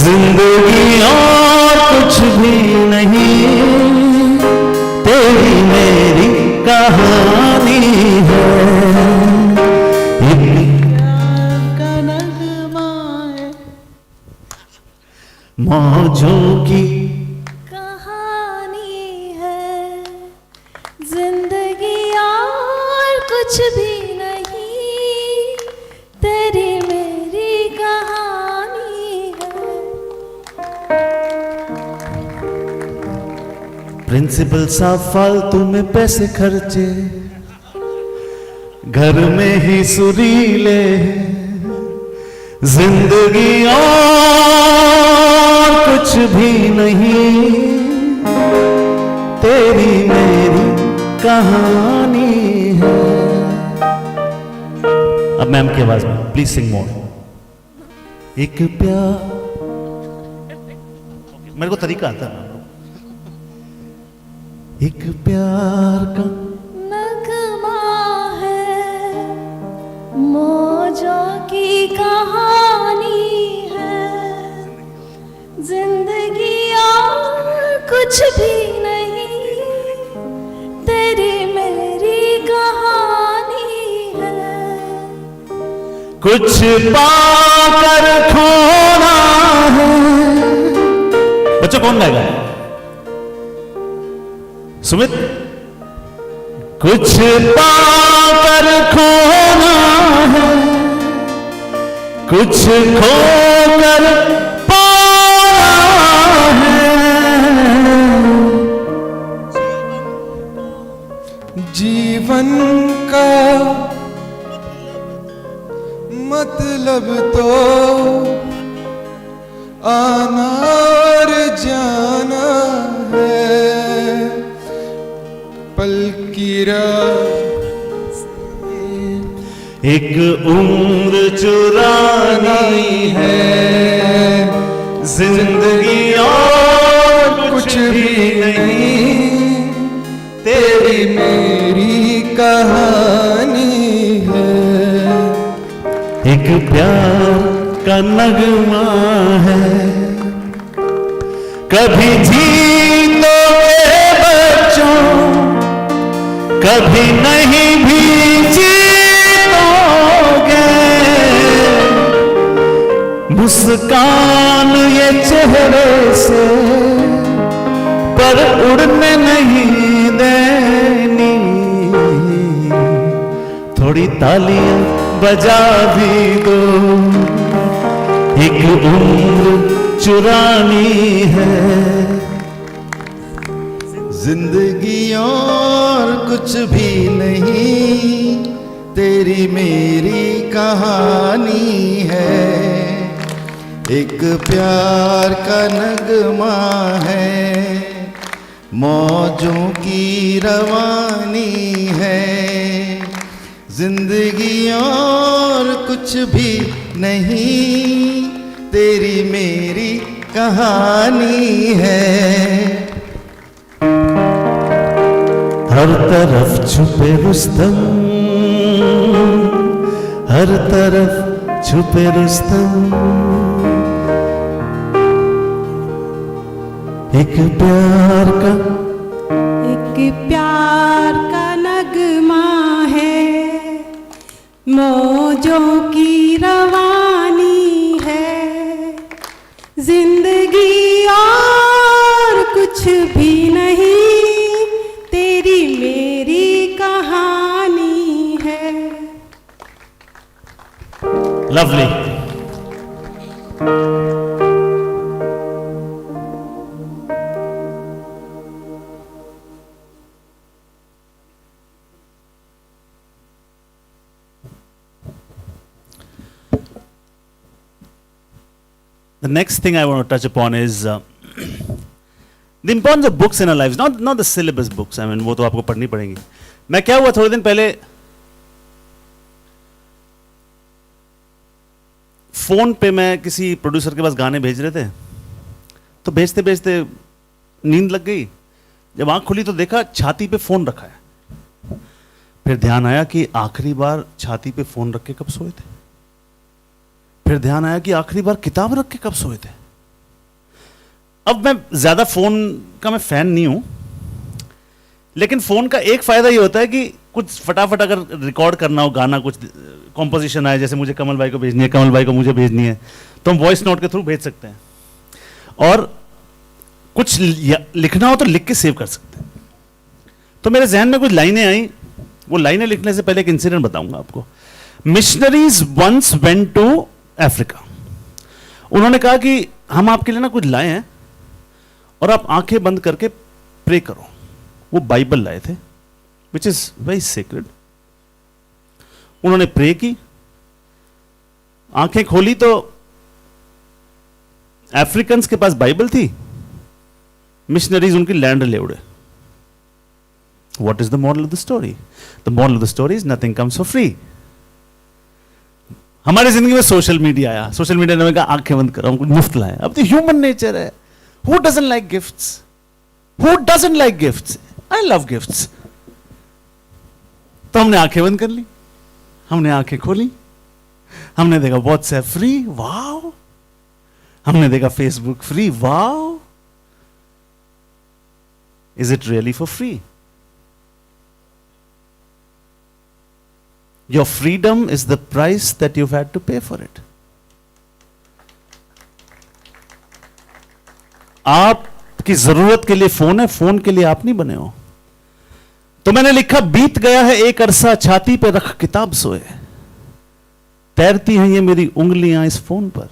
जिंदगी और कुछ भी नहीं, तेरी मेरी कहानी है, प्यार का नगमा है, मौजों की कहानी है, जिंदगी और कुछ भी नहीं, तेरी मेरी कहानी है. प्रिंसिपल साहब फालतू में पैसे खर्चे, घर में ही सुरीले, जिंदगी और कुछ भी नहीं, तेरी मेरी कहानी है. अब मैम की आवाज में प्लीज सिंग मोर. एक प्यार मेरे को तरीका आता है। एक प्यार का नगमा है, मौजों की कहानी है, जिंदगी और कुछ भी नहीं, तेरी मेरी कहानी है। कुछ पाकर खोना है। बच्चों कौन गाएगा? सुमित। कुछ पाकर खोना है, कुछ खोकर पाना है। जीवन का मतलब तो आना और जाना है, पल की एक उम्र चुरानी है, जिंदगी और कुछ भी नहीं, तेरी मेरी कहानी है। एक प्यार का नगमा है। कभी जीतोगे बच्चों, कभी नहीं भी जीतोगे। मुस्कान ये चेहरे से पर उड़ने नहीं देनी। थोड़ी तालियां बजा भी दो, एक उम्र चुरानी है। जिंदगी और कुछ भी नहीं, तेरी मेरी कहानी है। एक प्यार का नगमा है, मौजों की रवानी है। जिंदगी और कुछ भी नहीं, तेरी मेरी कहानी है। हर तरफ छुपे रुस्तम, हर तरफ छुपे रुस्तम। एक प्यार का नगमा है, मौजों की रवानी है। जिंदगी और कुछ भी नहीं, तेरी मेरी कहानी है। Lovely. The next thing I want to touch upon is the importance of books in our lives, not the syllabus books. I mean, वो तो आपको पढ़नी पड़ेंगी. मैं क्या हुआ थोड़े दिन पहले फोन पे मैं किसी प्रोड्यूसर के पास गाने भेज रहे थे, तो भेजते भेजते नींद लग गई. जब आंख खुली तो देखा छाती पे फोन रखा है. फिर ध्यान आया कि आखिरी बार छाती पे फोन रख के कब सोए थे. फिर ध्यान आया कि आखिरी बार किताब रख के कब सोए थे. अब मैं ज्यादा फोन का मैं फैन नहीं हूं, लेकिन फोन का एक फायदा ये होता है कि कुछ फटाफट अगर रिकॉर्ड करना हो गाना, कुछ कॉम्पोजिशन आए, जैसे मुझे कमल भाई को भेजनी है, कमल भाई को मुझे भेजनी है, तो हम वॉइस नोट के थ्रू भेज सकते हैं. और कुछ लिखना हो तो लिख के सेव कर सकते हैं. तो मेरे जहन में कुछ लाइनें आई. वो लाइनें लिखने से पहले एक इंसिडेंट बताऊंगा आपको. Missionaries once went to Africa. उन्होंने कहा कि हम आपके लिए ना कुछ लाए हैं और आप आंखें बंद करके प्रे करो. वो बाइबल लाए थे, विच इज वेरी सीक्रेट. उन्होंने प्रे की, आंखें खोली तो अफ्रीकन्स के पास बाइबल थी, मिशनरीज उनकी लैंड ले उड़े. What is the moral of the story? The moral of the story is nothing comes for free. हमारी जिंदगी में सोशल मीडिया आया. सोशल मीडिया ने कहा आंखें बंद करो, कुछ मुफ्त लाए. अब तो ह्यूमन नेचर है, Who doesn't like gifts? Who doesn't like gifts? I love gifts. तो हमने आंखें बंद कर ली, हमने आंखें खोली, हमने देखा व्हाट्सएप फ्री, वाओ, हमने देखा Facebook free, wow. Is it really for free? Your freedom is the price that you've had to pay for it. आपकी जरूरत के लिए फोन है, फोन के लिए आप नहीं बने हो. तो मैंने लिखा, बीत गया है एक अरसा, छाती पे रख किताब सोए, तैरती हैं ये मेरी उंगलियां इस फोन पर.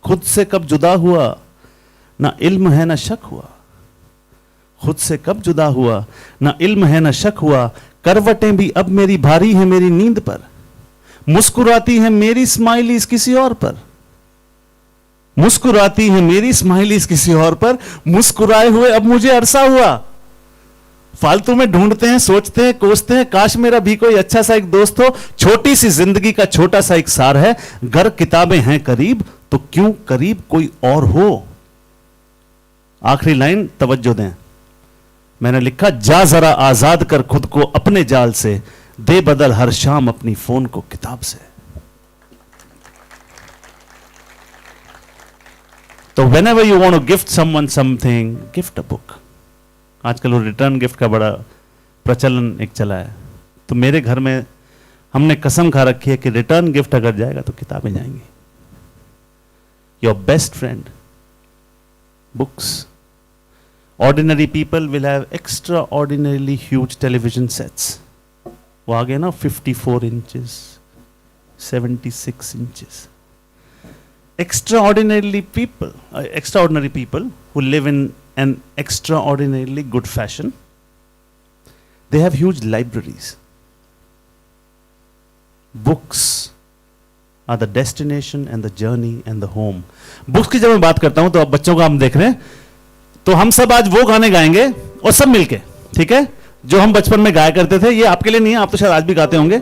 खुद से कब जुदा हुआ, ना इल्म है ना शक हुआ. खुद से कब जुदा हुआ, ना इल्म है ना शक हुआ. करवटें भी अब मेरी भारी है मेरी नींद पर. मुस्कुराती है मेरी स्माइलीज किसी और पर. मुस्कुराती है मेरी स्माइलीज किसी और पर. मुस्कुराए हुए अब मुझे अरसा हुआ. फालतू में ढूंढते हैं, सोचते हैं, कोसते हैं, काश मेरा भी कोई अच्छा सा एक दोस्त हो. छोटी सी जिंदगी का छोटा सा एक सार है, गर किताबें हैं करीब तो क्यों करीब कोई और हो. आखिरी लाइन तवज्जो दें. मैंने लिखा, जा जरा आजाद कर खुद को अपने जाल से, दे बदल हर शाम अपनी फोन को किताब से. तो whenever you want to gift someone something, gift a book. आजकल वो रिटर्न गिफ्ट का बड़ा प्रचलन एक चला है. तो मेरे घर में हमने कसम खा रखी है कि रिटर्न गिफ्ट अगर जाएगा तो किताबें जाएंगी. Your best friend, books. Ordinary people will have extra ordinarily huge television sets. वो आ गए ना 54 inches, 76 inches. Extraordinary people who live in an extraordinarily good fashion, they have huge libraries. Books are the destination and the journey and the home. Books की जब मैं बात करता हूं तो अब बच्चों को हम देख रहे हैं, तो हम सब आज वो गाने गाएंगे और सब मिलके, ठीक है, जो हम बचपन में गाया करते थे. ये आपके लिए नहीं है, आप तो शायद आज भी गाते होंगे.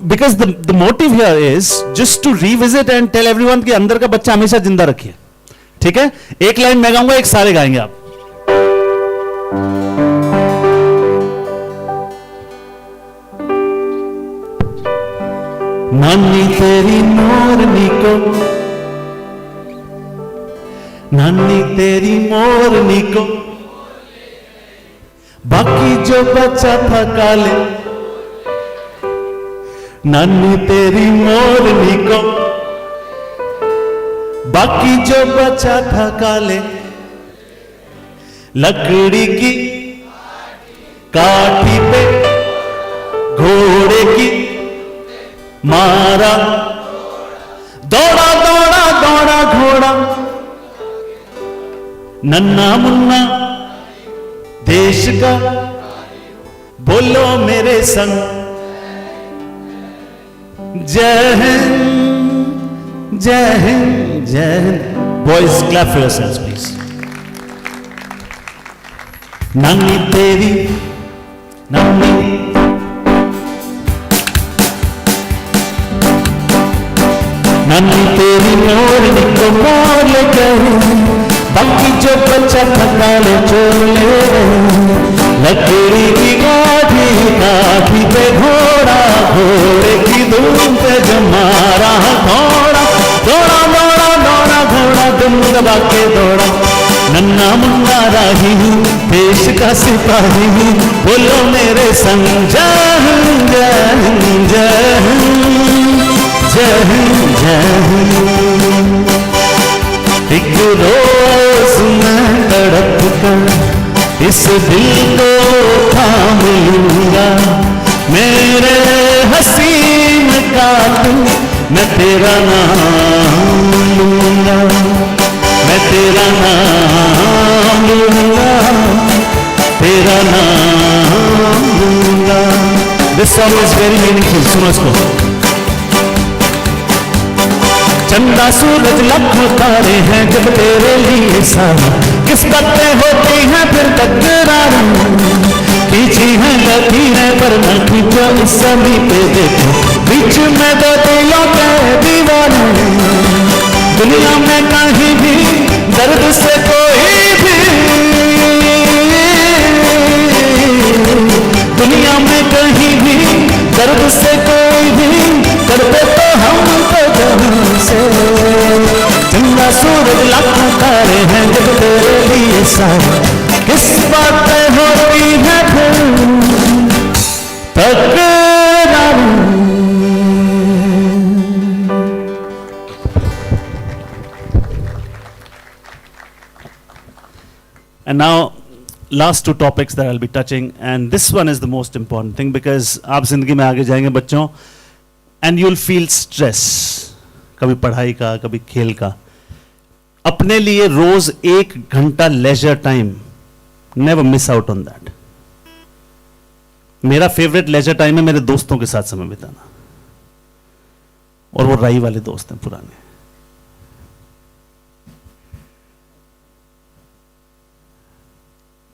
Because the motive here is just to revisit and tell everyone कि अंदर का बच्चा हमेशा जिंदा रखिए. ठीक है, एक लाइन मैं गाऊंगा, एक सारे गाएंगे आप. नानी तेरी मोरनी को, नानी तेरी मोरनी को, बाकी जो बचा था काले. नानी तेरी मोरनी को, बाकी जो बचा था काले. लकड़ी की काठी पे घोड़े की मारा, दौड़ा दौड़ा दौड़ा घोड़ा. नन्ना मुन्ना देश का, बोलो मेरे संग, जय हिंद जय हिंद जय Hind. Boys clap for yourselves please. नानी तेरी, नानी नानी तेरी मोरनी को मोर ले गए, बाकी जो बचा था काले चोर ले गए. लकड़ी की काठी पे घोड़ा, घोड़े की धूम पे जमारा घोड़ा. दौड़ा दौड़ा दौड़ा घोड़ा, दुम दबा के दौड़ा. नन्ना मुन्ना राही हूँ, देश का सिपाही हूँ, बोलो मेरे संग, जय हिंद जय हिंद जय हिंद जय हिंद जय हिंद. एक रोज मैं तड़प कर इस दिल को थाम लूंगा. मेरे हसीन कातिल, मैं तेरा नाम लूंगा, मैं तेरा नाम लूंगा, तेरा नाम लूंगा. This song is very meaningful. सुनो इसको. चंदा सूरज लाखों तारे हैं जब तेरे लिए सारा, किस्मत में होती हैं फिर तकरार. खींची है लकीरें पर न खींचो इस सभी पे देखो, बीच में दो दिलों के दीवाने. दुनिया में कहीं भी दर्द से कोई भी दुनिया में कहीं भी, दर्द से कोई भी करते तो हम तो जहां से, चंदा सूरज लाखों तारे हैं जब तेरे लिए सारे, किस बात पे होती है फिर तकरार। And now, last two topics that I'll be touching, and this one is the most important thing because आप जिंदगी में आगे जाएंगे बच्चों, and you'll feel stress, कभी पढ़ाई का, कभी खेल का। अपने लिए रोज 1 घंटा leisure time, never miss out on that. मेरा फेवरेट लेजर टाइम है मेरे दोस्तों के साथ समय बिताना, और वो राई वाले दोस्त हैं पुराने।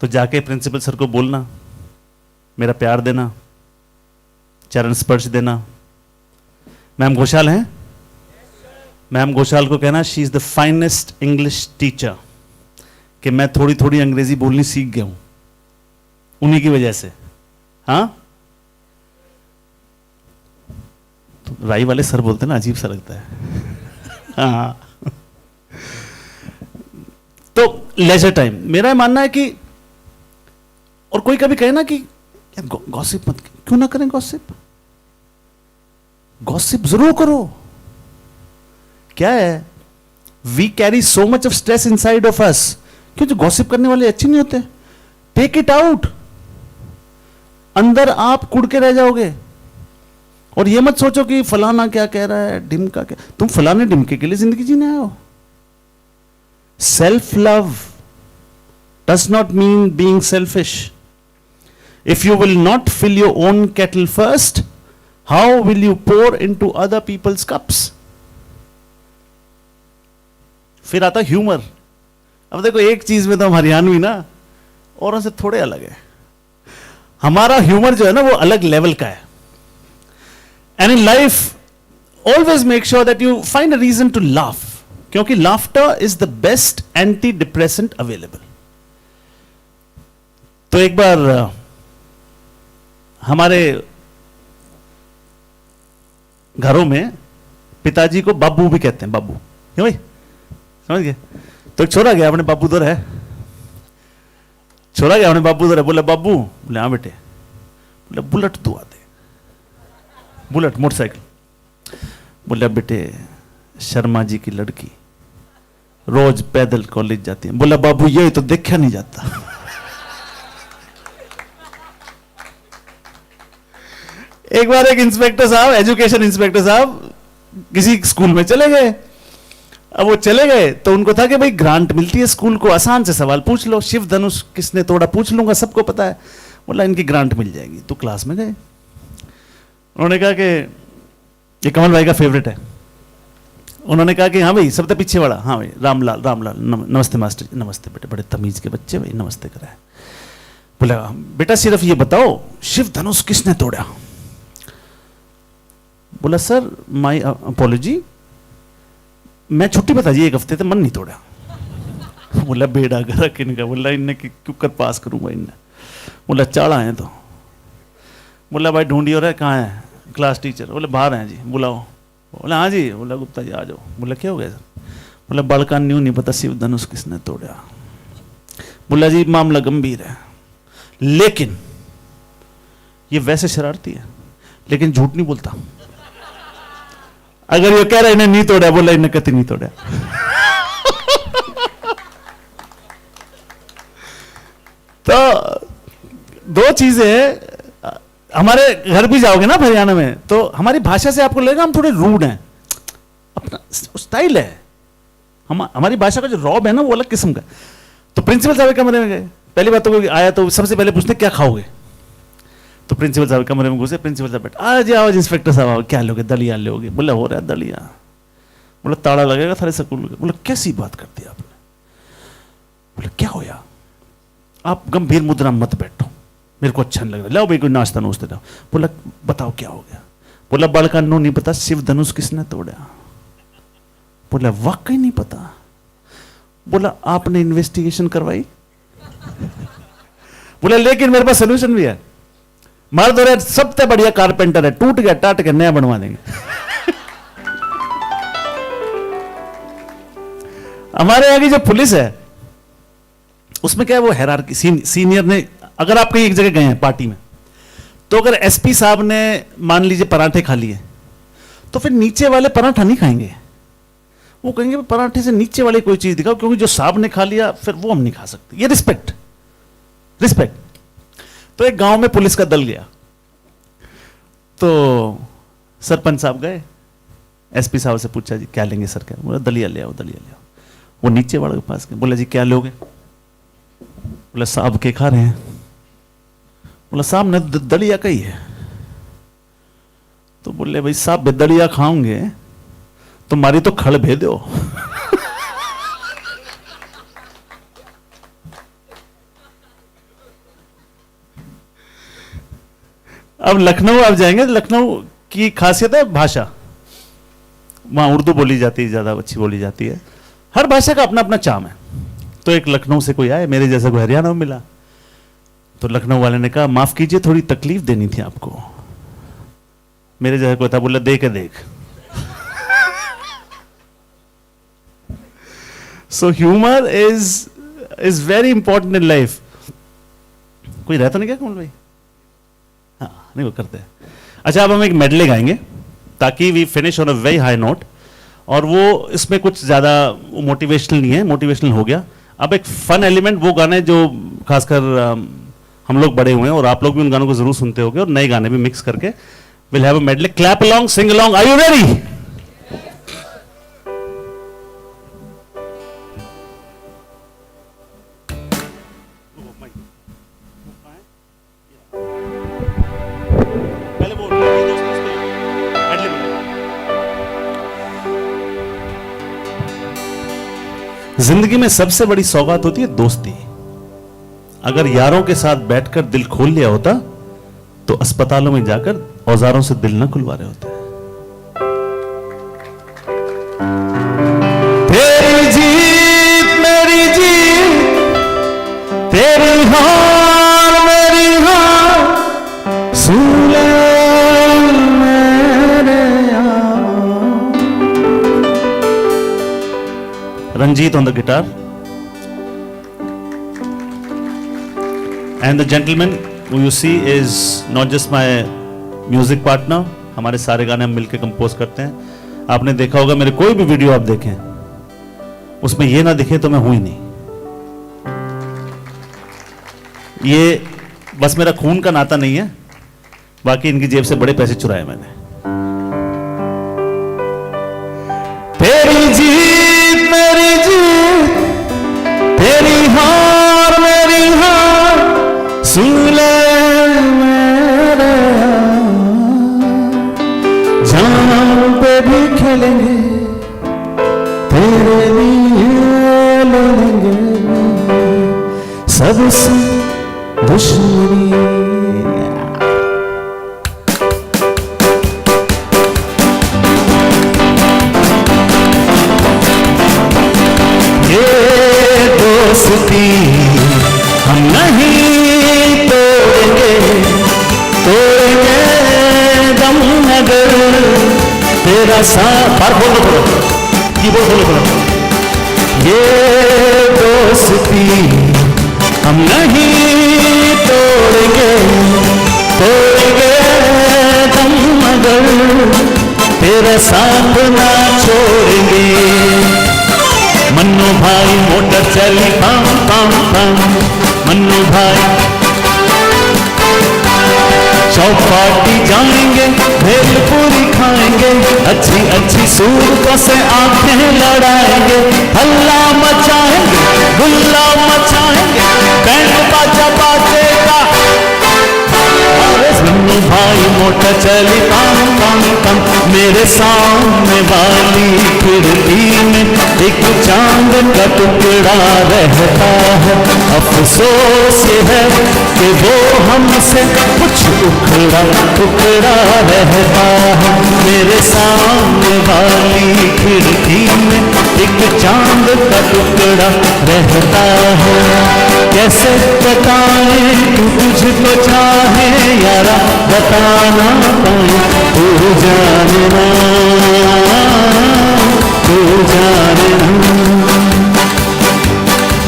तो जाके प्रिंसिपल सर को बोलना, मेरा प्यार देना, चरण स्पर्श देना। मैम घोषाल हैं, मैम घोषाल को कहना she is the finest English teacher, कि मैं थोड़ी थोड़ी अंग्रेजी बोलनी सीख गया हूं उन्हीं की वजह से। हाँ, तो राई वाले सर बोलते हैं ना, अजीब सा लगता है। हाँ, तो लेजर टाइम मेरा मानना है कि, और कोई कभी कहे ना कि यार गॉसिप मत, क्यों ना करें गॉसिप? गॉसिप जरूर करो। क्या है, we carry so much of stress inside of us. क्यों? जो गॉसिप करने वाले अच्छे नहीं होते, टेक इट आउट। अंदर आप कुड़ के रह जाओगे। और ये मत सोचो कि फलाना क्या कह रहा है, ढिमका क्या। तुम फलाने ढिमके के लिए जिंदगी जीने आए हो। Self love does not mean being selfish. If you will not fill your own kettle first, how will you pour into other people's cups? फिर आता ह्यूमर। अब देखो, एक चीज में तो हम हरियाणवी ना औरों से थोड़े अलग है। हमारा ह्यूमर जो है ना वो अलग लेवल का है। And in life always make sure that you find a reason to laugh, क्योंकि laughter is the best antidepressant available. तो एक बार हमारे घरों में पिताजी को बाबू भी कहते हैं, बाबू, क्यों भाई, समझ गए? तो एक छोरा गया अपने बाबू दर है, छोरा गया अपने बाबू दर है, बोला बाबू, बोले हाँ बेटे, बोले बुलेट दुआ दे, बुलेट मोटरसाइकिल। बोले बेटे, शर्मा जी की लड़की रोज पैदल कॉलेज जाती है। बोला बाबू ये तो देखा नहीं जाता। एक बार एक इंस्पेक्टर साहब, एजुकेशन इंस्पेक्टर साहब किसी स्कूल में चले गए। अब वो चले गए तो उनको था कि भाई ग्रांट मिलती है स्कूल को, आसान से सवाल पूछ लो, शिव धनुष किसने तोड़ा पूछ लूंगा, सबको पता है। बोला इनकी ग्रांट मिल जाएगी। तो क्लास में गए, उन्होंने कहा कि ये कमल भाई का फेवरेट है। उन्होंने कहा कि हाँ भाई सबसे पीछे वाला, हाँ भाई रामलाल, रामलाल नमस्ते मास्टर, नमस्ते बेटे, बड़े तमीज के बच्चे भाई, नमस्ते कराए। बोला बेटा सिर्फ ये बताओ शिव धनुष किसने तोड़ा? बोला सर माई अपॉलॉजी, मैं छुट्टी बता दी, 1 हफ्ते तक मन नहीं तोड़ा। बोला बेड़ा गरक इनका। बोला इनने क्यों कर पास करूंगा इनने। बोला चाड़ा है तो। बोला भाई ढूंढी हो रहा है, कहाँ है क्लास टीचर? बोले बाहर हैं जी, बुलाओ। बोला हाँ जी। बोला गुप्ता जी आ जाओ। बोला क्या हो गया सर? बोला बड़का न्यू नहीं पता शिव धनुष किसने तोड़ा। बोला जी मामला गंभीर है, लेकिन ये वैसे शरारती है लेकिन झूठ नहीं बोलता। अगर ये कह रहा है इन्हें नहीं तोड़ा, बोला इन्हें कति नहीं तोड़ा। तो 2 चीजें, हमारे घर भी जाओगे ना हरियाणा में तो हमारी भाषा से आपको लगेगा हम थोड़े रूड हैं, अपना स्टाइल है। हमारी भाषा का जो रॉब है ना वो अलग किस्म का। तो प्रिंसिपल साहब के कमरे में गए, पहली बात तो आया तो सबसे पहले पूछते क्या खाओगे? तो प्रिंसिपल साहब कमरे में घुसे, प्रिंसिपल साहब बैठ, आज आओ इंस्पेक्टर साहब आओ, क्या लोगे? दलिया लोगे? बोला हो रहा है दलिया। बोला ताड़ा लगेगा सारे स्कूल का। बोला कैसी बात कर दी आपने? बोला क्या होया, आप गंभीर मुद्रा मत बैठो, मेरे को अच्छा नहीं लग रहा, लाओ भाई कोई नाश्ता नोश्ते लाओ। बोला बताओ क्या हो गया? बोला बड़का नो नहीं पता शिव धनुष किसने तोड़ा। बोला वाकई नहीं पता। बोला आपने इन्वेस्टिगेशन करवाई? बोला लेकिन मेरे पास सोल्यूशन भी है। मर्द और सबसे बढ़िया कारपेंटर है, टूट गया टाट के नया बनवा देंगे। हमारे यहाँ की जो पुलिस है उसमें क्या है, वो हायरार्की, सीनियर ने, अगर आप कहीं एक जगह गए हैं पार्टी में, तो अगर एसपी साहब ने मान लीजिए पराठे खा लिए, तो फिर नीचे वाले पराठा नहीं खाएंगे। वो कहेंगे पराठे से नीचे वाले कोई चीज दिखाओ, क्योंकि जो साहब ने खा लिया फिर वो हम नहीं खा सकते। ये रिस्पेक्ट। तो एक गांव में पुलिस का दल गया, तो सरपंच साहब गए, एसपी साहब से पूछा जी क्या लेंगे सर? क्या? बोला दलिया ले आओ, दलिया ले आओ। वो नीचे वाले के पास गए, बोला जी क्या लोगे? बोला साहब के खा रहे हैं। बोला साहब ने दलिया का ही है। तो बोले भाई साहब दलिया खाओगे तो मारी तो खड़ भेज दो। अब लखनऊ आप जाएंगे, लखनऊ की खासियत है भाषा, वहां उर्दू बोली जाती है, ज्यादा अच्छी बोली जाती है। हर भाषा का अपना अपना चाम है। तो एक लखनऊ से कोई आए, मेरे जैसा कोई हरियाणा में मिला, तो लखनऊ वाले ने कहा माफ कीजिए थोड़ी तकलीफ देनी थी आपको। मेरे जैसा कोई था, बोला दे के देख। So humour is very important in life. कोई रहता नहीं क्या कमल भाई? हाँ नहीं, वो करते हैं। अच्छा, अब हम एक मेडले गाएंगे ताकि we finish on a very high note, और वो इसमें कुछ ज्यादा मोटिवेशनल नहीं है, मोटिवेशनल हो गया। अब एक फन एलिमेंट, वो गाने जो खासकर हम लोग बड़े हुए हैं और आप लोग भी उन गानों को जरूर सुनते होंगे, और नए गाने भी मिक्स करके will have a medley. Clap along, sing along, are you ready? जिंदगी में सबसे बड़ी सौगात होती है दोस्ती। अगर यारों के साथ बैठकर दिल खोल लिया होता तो अस्पतालों में जाकर औजारों से दिल न खुलवा रहे होते। तेरी जीत मेरी जीत, तेरी हार मेरी हार, सुन ले मेरे यार। Ranjit on the guitar, and the gentleman who you see is not just my music partner, हमारे सारे गाने हम मिलके कंपोज करते हैं। आपने देखा होगा मेरे कोई भी वीडियो आप देखें, उसमें ये ना दिखे तो मैं हूं ही नहीं। ये बस मेरा खून का नाता नहीं है, बाकी इनकी जेब से बड़े पैसे चुराए मैंने। तेरी जीत मेरी जीत, तेरी हार मेरी हार, सुन ले मेरे यार। जान पे भी खेलेंगे, तेरे लिए लड़ेंगे, सबसे दुश्मनी। दोस्ती हम नहीं तोड़ेंगे, तोड़ेंगे दम अगर तेरा साथ। बार बोलो बोलो, कीबोर्ड बोलो बोलो। ये दोस्ती हम नहीं तोड़ेंगे, तोड़ेंगे दम अगर तेरा साथ ना छोड़ेंगे। मन्नू भाई मोटर चली पम पम पम, मन्नू भाई चौपाटी जाएंगे, भेलपुरी खाएंगे, अच्छी अच्छी सूरतों से आंखें लड़ाएंगे, हल्ला मचाएंगे, गुल्ला मचाएंगे, बैंड बाजा बाजेगा। मन्नू भाई मोटर चली पम पम पम, मेरे सामने वाली खिड़की में एक चांद का टुकड़ा रहता है। अफसोस ये है कि वो हमसे कुछ उखड़ा टुकड़ा रहता है। मेरे सामने वाली खिड़की में एक चांद का टुकड़ा बिगड़ा रहता है। कैसे बताए तू तुझको चाहे यारा, बताना पाए तू जानना, तू जानना,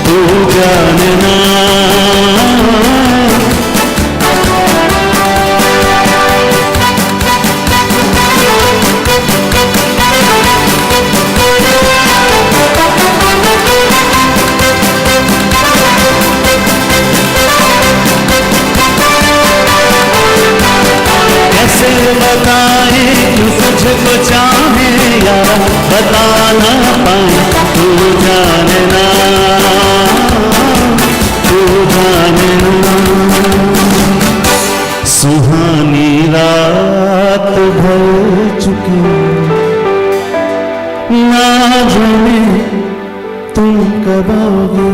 तू जानना। कैसे बताए तू तुझको चाहे यारा, बताना पाए तू जानना, तू जानना। सुहानी रात ढल चुकी, ना जाने तुम कब आओगे।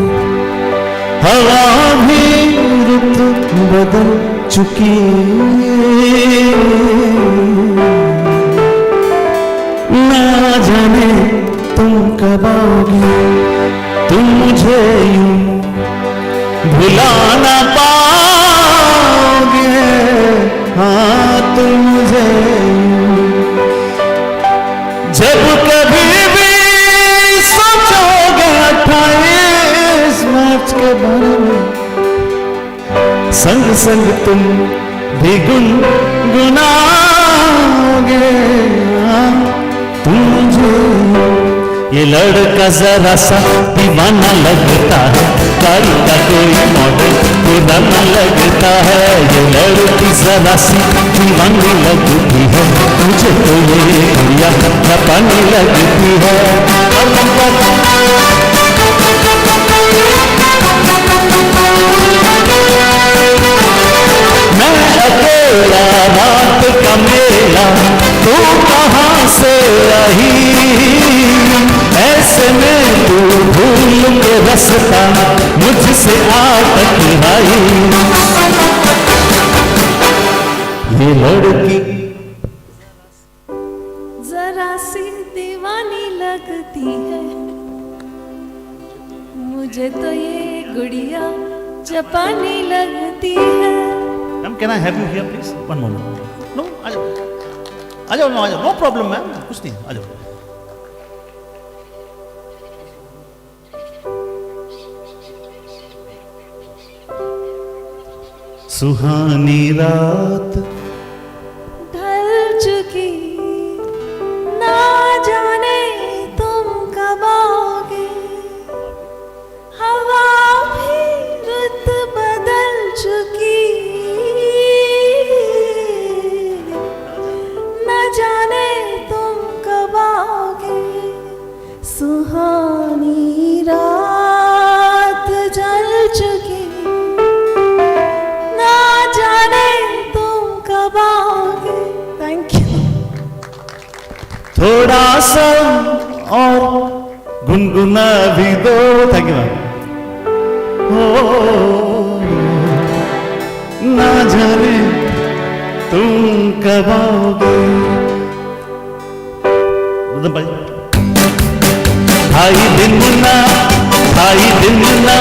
हवा भी रुत बदल चुकी, ना जाने तुम कब आओगे। तुम मुझे यूं भुला ना पाओगे, हाँ तुम मुझे यूं जब कभी भी सोचोगे 28 मार्च के बारे में। संग संग तुम भी गुनगुनाओगे, तुम मुझे। ये लड़का जरा सा दीवाना लगता है, गाड़ी का कोई मॉडल पुराना लगता है। ये लड़की जरा सी दीवानी लगती है, मुझे तो ये गुड़िया जापानी लगती है। मैं अकेला रात का मेला, तू कहाँ से आई। ऐसे में तू भूल के रास्ता मुझसे आ टकराई। ये लड़की जरा सी दीवानी लगती है, मुझे तो ये गुड़िया जापानी लगती है। Ma'am can I have you here please, one moment. No आ जाओ, आ जाओ, नो प्रॉब्लम मैम, कुछ नहीं, आ जाओ। सुहानी रात ढल चुकी, ना जाने तुम कब आओगे। हवा भी रुत बदल चुकी, ना जाने तुम कब आओगे। सुहानी रात जल चुकी, ना जाने तुम कब आओगे। Thank you. थोड़ा सा और गुनगुना भी दो। Thank you ma'am. हो ना जाने तुम कब आओगे। ढाई दिन ना, ढाई दिन ना,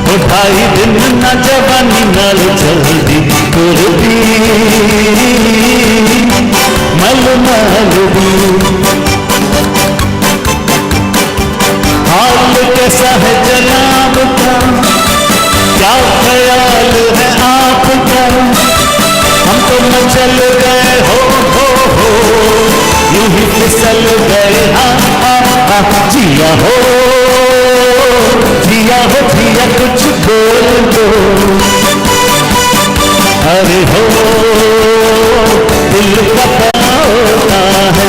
ओ ढाई दिन ना जवानी नाल जल्दी तुरदी, मल मल दी। हाल कैसा है जनाब का, क्या ख्याल है आपका। हम तो मचल गए हो, यूं ही फिसल गए। हाँ जिया हो, जिया हो, जिया कुछ बोल दो। अरे हो दिल का होता है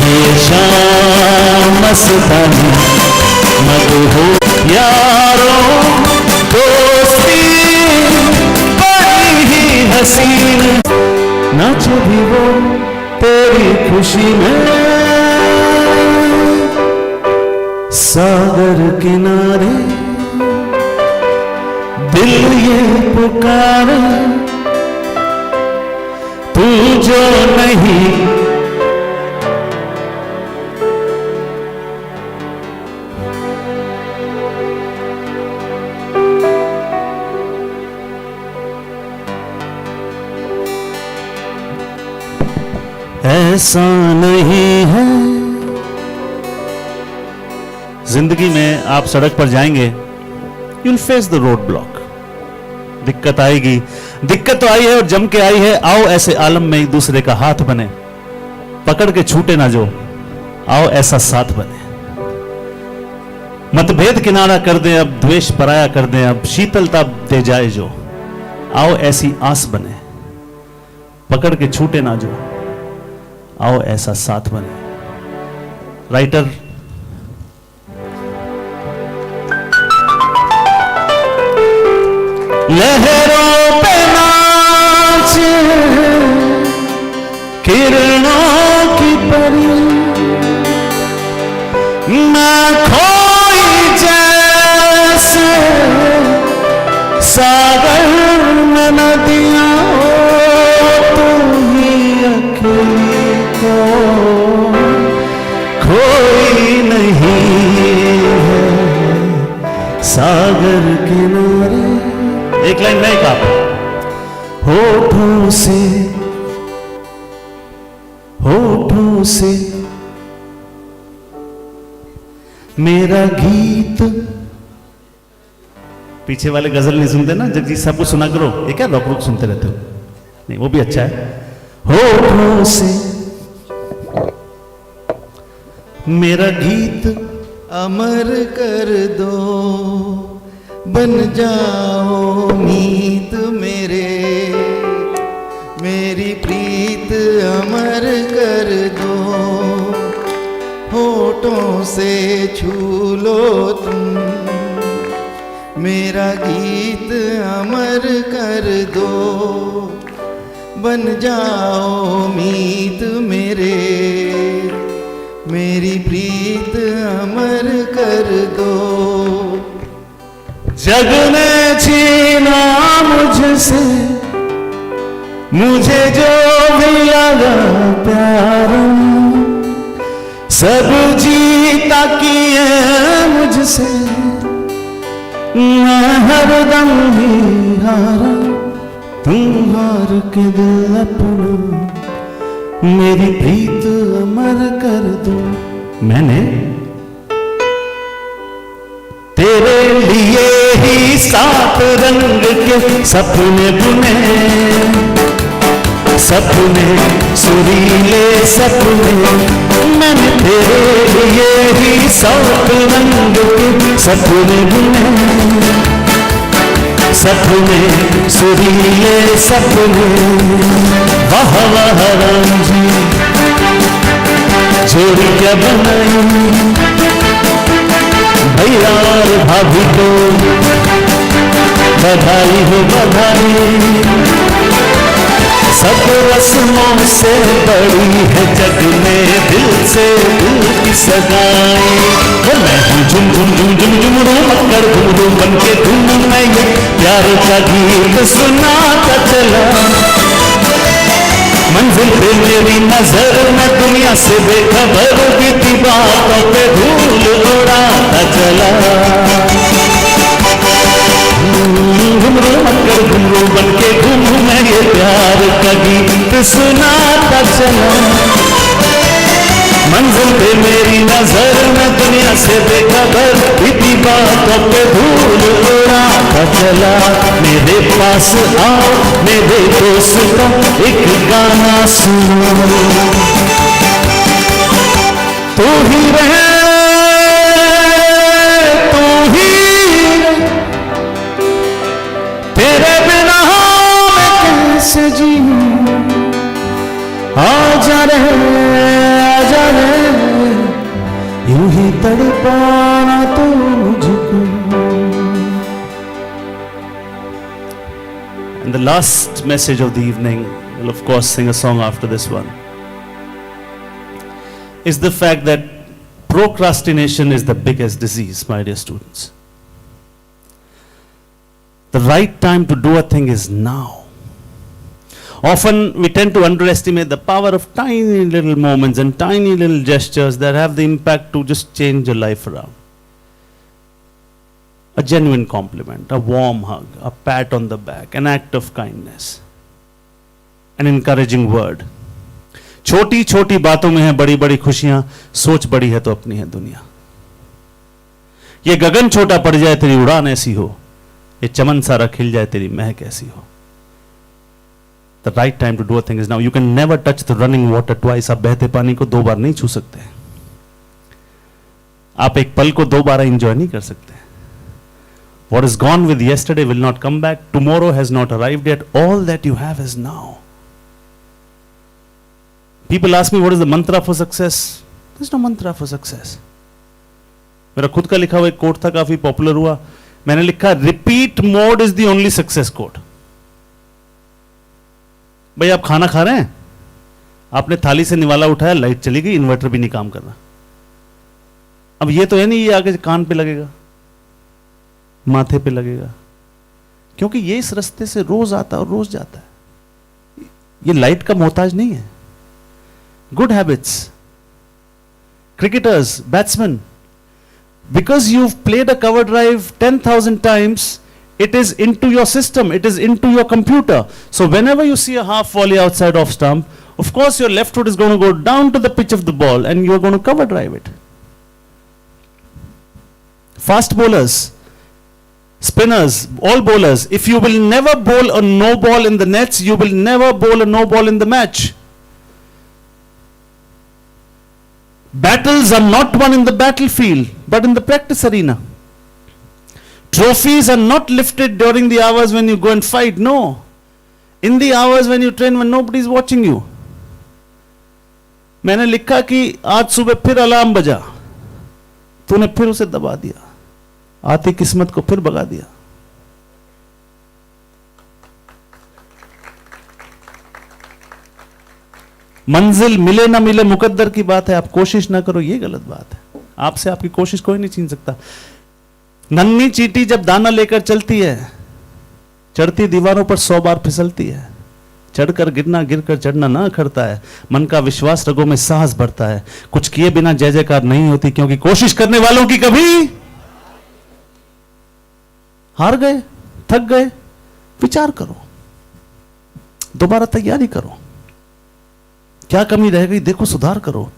ये शाम मस्तानी, मत हो यारों दोस्ती बड़ी ही हसीन। नाचो भी वो तेरी खुशी में, सागर किनारे दिल ये पुकारे। तू जो नहीं ऐसा नहीं है। जिंदगी में आप सड़क पर जाएंगे, you'll face the road block, दिक्कत आएगी, दिक्कत तो आई है और जम के आई है। आओ ऐसे आलम में एक दूसरे का हाथ बने, पकड़ के छूटे ना जो, आओ ऐसा साथ बने। मतभेद किनारा कर दें अब, द्वेष पराया कर दें अब, शीतलता दे जाए जो, आओ ऐसी आस बने, पकड़ के छूटे ना जो, आओ ऐसा साथ बने। राइटर लहरों पे नाच किरणों की परी, मैं खोई जैसे सागर में नदियां, तू ही अकेली को कोई नहीं है सागर किनारे। एक लाइन नहीं कहा, होठों से मेरा गीत। पीछे वाले गजल नहीं सुनते ना, जगजीत साहब को सुना करो, ये क्या रोक रोक सुनते रहते हो? नहीं, वो भी अच्छा है। होठों से मेरा गीत अमर कर दो, बन जाओ मीत मेरे, मेरी प्रीत अमर कर दो, होठों से छू लो तुम, मेरा गीत अमर कर दो, बन जाओ मीत मेरे, मेरी प्रीत अमर कर दो। जग ने छीना मुझसे मुझे जो भी लगा प्यारा, सब जीता किए मुझसे, मैं हरदम ही हारा, तुम हार के दिल अपना, मेरी प्रीत अमर कर दो। मैंने तेरे लिए ही 7 रंग के सपने बुने, सपने सुरीले सपने, मैंने तेरे लिए ही 7 रंग के सपने बुने, सपने सुरीले सपने। वाह वाह राम जी, जोड़ी क्या बनाई भैया और भाभी को, बधाई हो बधाई। सब रस्मों से बड़ी है जग में दिल से दिल की सगाई। मैं हूँ झुम झुम झुम झुम झुमरू मक्कर घुमरू बन के धुन में ये प्यार का गीत सुनाता चला। मंजिल पे मेरी नजर में दुनिया से बेखबर बीती बातों पे धूल उड़ाता चला। घुमरू मक्कर घुमरू बन के घूम में ये प्यार का गीत सुनाता चला। मंजिल पे मेरी नजर में दुनिया से बेखबर बीती बातों पे धूल उड़ाता चला। मेरे पास आओ मेरे दोस्तों एक गाना सुनो, तू ही रहे तू ही रहे, तेरे बिना मैं कैसे जीऊं। आजा रे यूं ही तड़पाना तो मुझको। And the last message of the evening, we'll of course sing a song after this one, is the fact that procrastination is the biggest disease, my dear students. The right time to do a thing is now. Often we tend to underestimate the power of tiny little moments and tiny little gestures that have the impact to just change your life around. A genuine compliment, a warm hug, a pat on the back, an act of kindness, an encouraging word छोटी छोटी बातों में है बड़ी बड़ी खुशियां, सोच बड़ी है तो अपनी है दुनिया। ये गगन छोटा पड़ जाए तेरी उड़ान ऐसी हो, ये चमन सारा खिल जाए तेरी महक ऐसी हो। The right time to do a thing is now. You can never touch the running water twice. आप बहते पानी को 2 बार नहीं छू सकते। आप एक पल को 2 बार एंजॉय नहीं कर सकते। What is gone with yesterday will not come back. Tomorrow has not arrived yet. All that you have is now. People ask me what is the mantra for success. There's no mantra for success. मेरा खुद का लिखा हुआ एक कोट था, काफी पॉपुलर हुआ। मैंने लिखा repeat mode is the only success code. भाई आप खाना खा रहे हैं, आपने थाली से निवाला उठाया, लाइट चली गई, इन्वर्टर भी नहीं काम कर रहा। अब ये तो है नहीं ये आगे कान पे लगेगा, माथे पे लगेगा, क्योंकि ये इस रास्ते से रोज आता और रोज जाता है। ये लाइट का मोहताज नहीं है। Good habits, cricketers, batsman, because you've played a cover drive 10,000 times, it is into your system, it is into your computer. So whenever you see a half volley outside off stump, of course your left foot is going to go down to the pitch of the ball and you're going to cover drive it. Fast bowlers, spinners, all bowlers, if you will never bowl a no ball in the nets, you will never bowl a no ball in the match. Battles are not won in the battlefield, but in the practice arena. Trophies are not lifted during the hours when you go and fight. No. In the hours when you train, when nobody is watching you. मैंने लिखा कि आज सुबह फिर अलार्म बजा, तूने फिर उसे दबा दिया, आती किस्मत को फिर भगा दिया। मंजिल मिले ना मिले मुकद्दर की बात है, आप कोशिश ना करो ये गलत बात है। आपसे आपकी कोशिश कोई नहीं छीन सकता। नन्ही चींटी जब दाना लेकर चलती है, चढ़ती दीवारों पर 100 बार फिसलती है। चढ़कर गिरना, गिरकर चढ़ना ना अखरता है। मन का विश्वास, रगों में साहस बढ़ता है। कुछ किए बिना जय जयकार नहीं होती, क्योंकि कोशिश करने वालों की कभी हार गए, थक गए, विचार करो, दोबारा तैयारी करो, क्या कमी रह गई देखो, सुधार करो।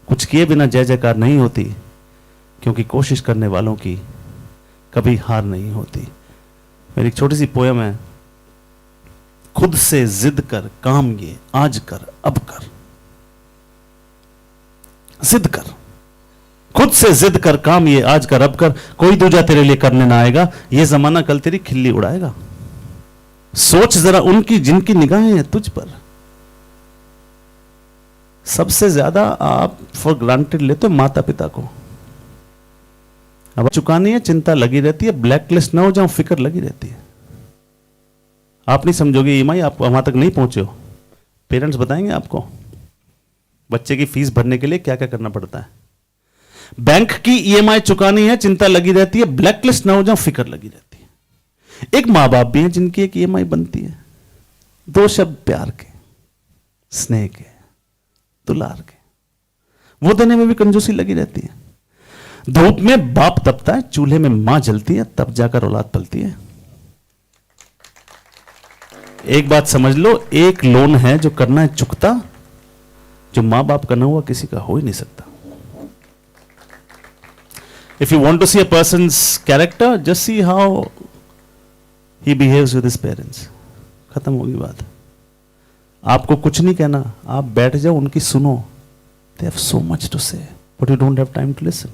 कुछ किए बिना जय जयकार नहीं होती, क्योंकि कोशिश करने वालों की कभी हार नहीं होती। मेरी एक छोटी सी पोयम है। खुद से जिद कर काम ये आज कर अब कर। जिद कर, खुद से जिद कर काम ये आज कर अब कर। कोई दूजा तेरे लिए करने ना आएगा, ये जमाना कल तेरी खिल्ली उड़ाएगा। सोच जरा उनकी जिनकी निगाहें हैं तुझ पर। सबसे ज्यादा आप फॉर ग्रांटेड लेते हो माता पिता को। अब चुकानी है, चिंता लगी रहती है, ब्लैक लिस्ट ना हो जाओ, फिक्र लगी रहती है। आप नहीं समझोगे ईएमआई, आप वहां तक नहीं पहुंचे हो। पेरेंट्स बताएंगे आपको बच्चे की फीस भरने के लिए क्या क्या करना पड़ता है। बैंक की ईएमआई चुकानी है, चिंता लगी रहती है, ब्लैक लिस्ट ना हो जाओ, फिक्र लगी रहती है। एक मां बाप भी है जिनकी एक ईएमआई बनती है, 2 शब्द प्यार के, स्नेह के, दुलार के, वो देने में भी कंजूसी लगी रहती है। धूप में बाप तपता है, चूल्हे में मां जलती है, तब जाकर औलाद पलती है। एक बात समझ लो, एक लोन है जो करना है चुकता, जो मां बाप का ना हुआ किसी का हो ही नहीं सकता। If you want to see a person's character, just see how he behaves with his parents. खत्म होगी बात। आपको कुछ नहीं कहना, आप बैठ जाओ, उनकी सुनो। They have so much to say, but you don't have time to listen.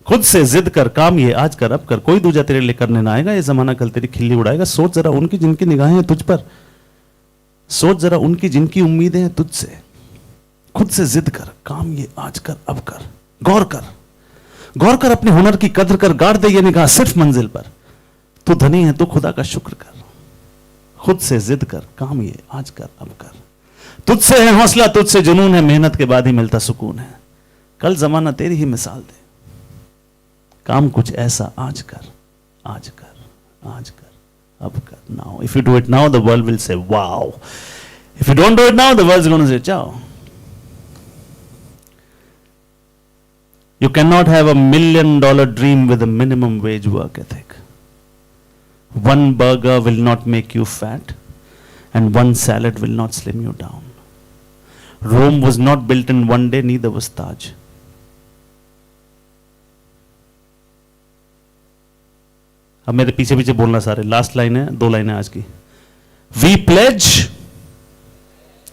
खुद से जिद कर काम ये आज कर अब कर। कोई दूजा तेरे लिए करने ना आएगा, ये जमाना कल तेरी खिल्ली उड़ाएगा। सोच जरा उनकी जिनकी निगाहें हैं तुझ पर, सोच जरा उनकी जिनकी उम्मीदें हैं तुझसे। खुद से जिद कर काम ये आज कर अब कर। गौर कर, गौर कर, अपने हुनर की कद्र कर। गाड़ दे ये निगाह सिर्फ मंजिल पर। तू धनी है तो खुदा का शुक्र कर। खुद से जिद कर काम ये आज कर अब कर। तुझसे है हौसला, तुझसे जुनून है, मेहनत के बाद ही मिलता सुकून है। कल जमाना तेरी ही मिसाल दे, काम कुछ ऐसा आज कर, आज कर, आज कर, अब कर। Now if you do it now, the world will say wow. If you don't do it now, the world is going to say ciao. You cannot have $1 million dream with a minimum wage work ethic. One burger will not make you fat. and one salad will not slim you down. Rome was not built in one day, neither was Taj. अब मेरे पीछे पीछे बोलना सारे. लास्ट लाइन है, 2 लाइनें आज की. We pledge.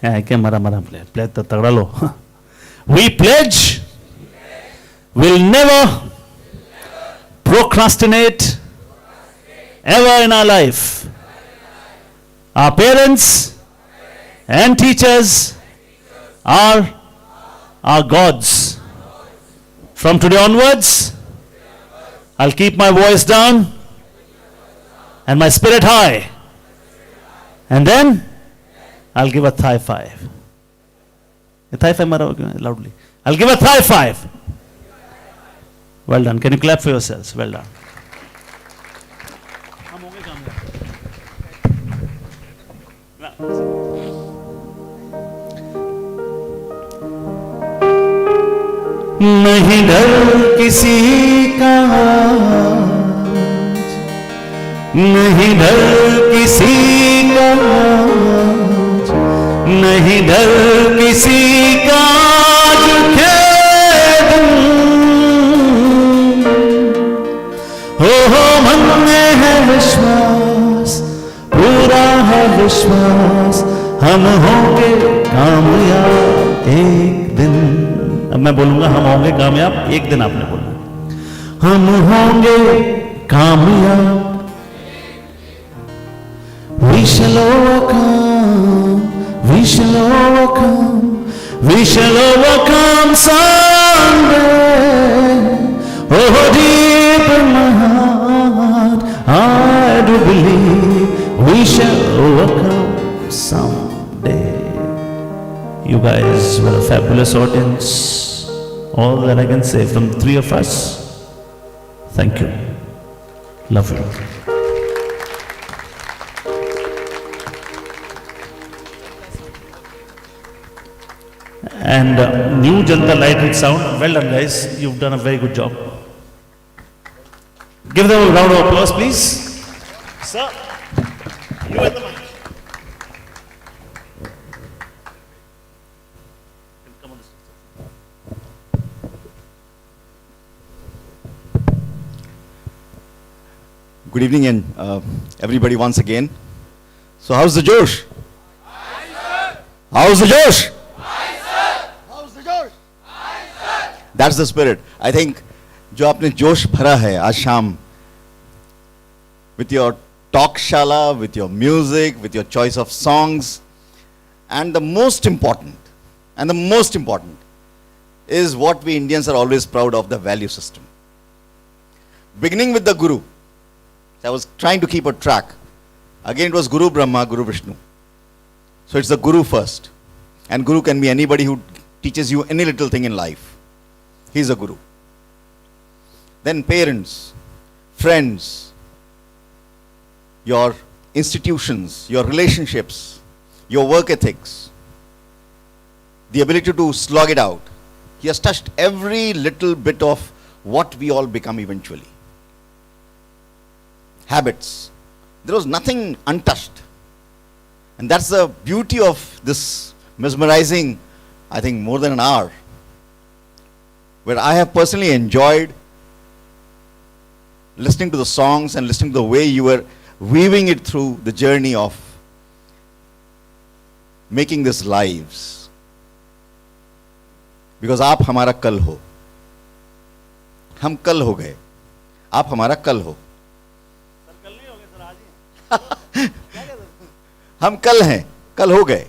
क्या मरा मरा प्लेज तो तगड़ा लो. We pledge. Will never procrastinate ever in our life. Our parents and teachers are our gods. From today onwards, I'll keep my voice down and my spirit high. And then I'll give a thigh five. A thigh five loudly. I'll give a thigh five. Well done. Can you clap for yourselves? Well done. नहीं डर किसी का आज, नहीं डर किसी का आज, नहीं डर किसी का आज खेद हो मन में है विश्वास, पूरा है विश्वास, हम होंगे कामयाब एक दिन. अब मैं बोलूंगा हम होंगे कामयाब एक दिन, आपने बोलना हम होंगे कामयाब. We shall overcome, we shall overcome, we shall overcome someday. Oh, deep in my heart, I do believe we shall overcome someday. You guys were a fabulous audience. All that I can say from the 3 of us. Thank you. Love you. And new Janta lighted sound. Well done, guys. You've done a very good job. Give them a round of applause, please. Sir, you at the mic. Good evening and everybody once again. So how's the Josh? How's the Josh? How's the Josh? That's the spirit. I think जो आपने जोश भरा है आज शाम with your Talkshaala, with your music, with your choice of songs, and the most important is what we Indians are always proud of, the value system. Beginning with the Guru. I was trying to keep a track. Again, it was Guru Brahma, Guru Vishnu. So it's the Guru first. And Guru can be anybody who teaches you any little thing in life. He's a Guru. Then parents, friends, your institutions, your relationships, your work ethics, the ability to slog it out. He has touched every little bit of what we all become eventually. Habits. There was nothing untouched. And that's the beauty of this mesmerizing, I think, more than an hour, where I have personally enjoyed listening to the songs and listening to the way you were weaving it through the journey of making this lives. Because आप हमारा कल हो. हम कल हो गए. आप हमारा कल हो. हम कल हैं, कल हो गए.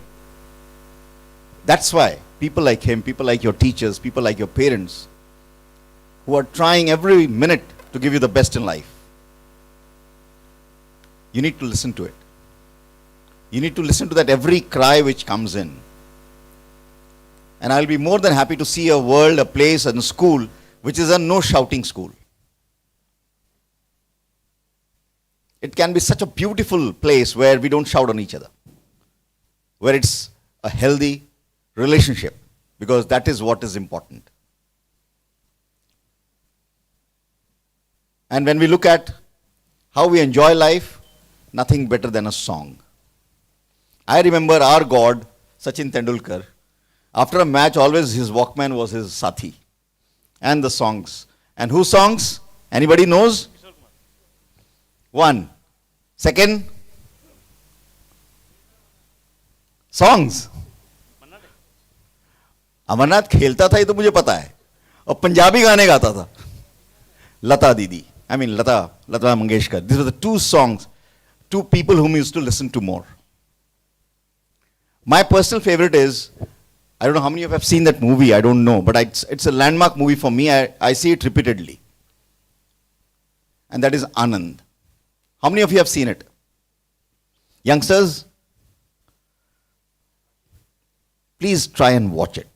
That's why people like him, people like your teachers, people like your parents, who are trying every minute to give you the best in life, you need to listen to it. You need to listen to that every cry which comes in. And I'll be more than happy to see a world, a place, and a school which is a no shouting school. It can be such a beautiful place where we don't shout on each other, where it's a healthy relationship, because that is what is important. And when we look at how we enjoy life, nothing better than a song. I remember our God, Sachin Tendulkar. After a match, always his Walkman was his Sathi. And the songs. And whose songs? Anybody knows? One. Second? Songs. Amarnath खेलता था ये तो मुझे पता है और पंजाबी गाने गाता था लता दीदी Lata Mangeshkar these were the two songs two people whom I used to listen to more. My personal favorite is, I don't know how many of you have seen that movie, I don't know, but it's a landmark movie for me. I see it repeatedly, and that is Anand. How many of you have seen it? Youngsters, please try and watch it.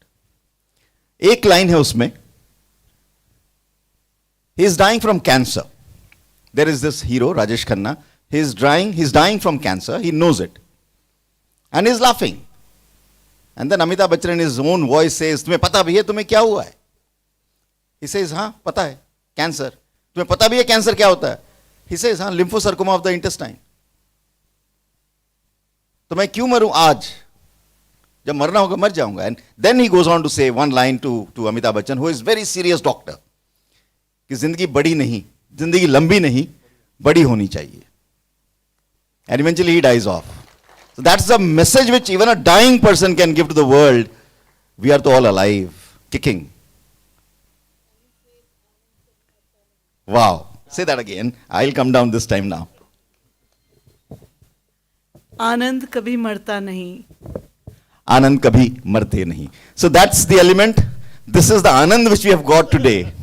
एक लाइन है उसमें, he is dying from cancer. There is this hero, Rajesh Khanna, he's dying from cancer, he knows it. And he's laughing. And then Amitabh Bachchan in his own voice says, तुम्हें पता भी है तुम्हें क्या हुआ है? He says, हाँ पता है, cancer. तुम्हें पता भी है cancer क्या होता है? He says, हाँ lymphosarcoma of the intestine. तो मैं क्यों मरूं आज? जब मरना होगा मर जाऊंगा. And then he goes on to say one line to Amitabh Bachchan, who is very serious doctor, कि जिंदगी बड़ी नहीं, जिंदगी लंबी नहीं, बड़ी होनी चाहिए. And eventually he dies off. So that's the message which even a dying person can give to the world. We are all alive, kicking. Wow. Say that again. I'll come down this time now. आनंद कभी मरता नहीं. Anand kabhi marte nahi. So that's the element. This is the Anand which we have got today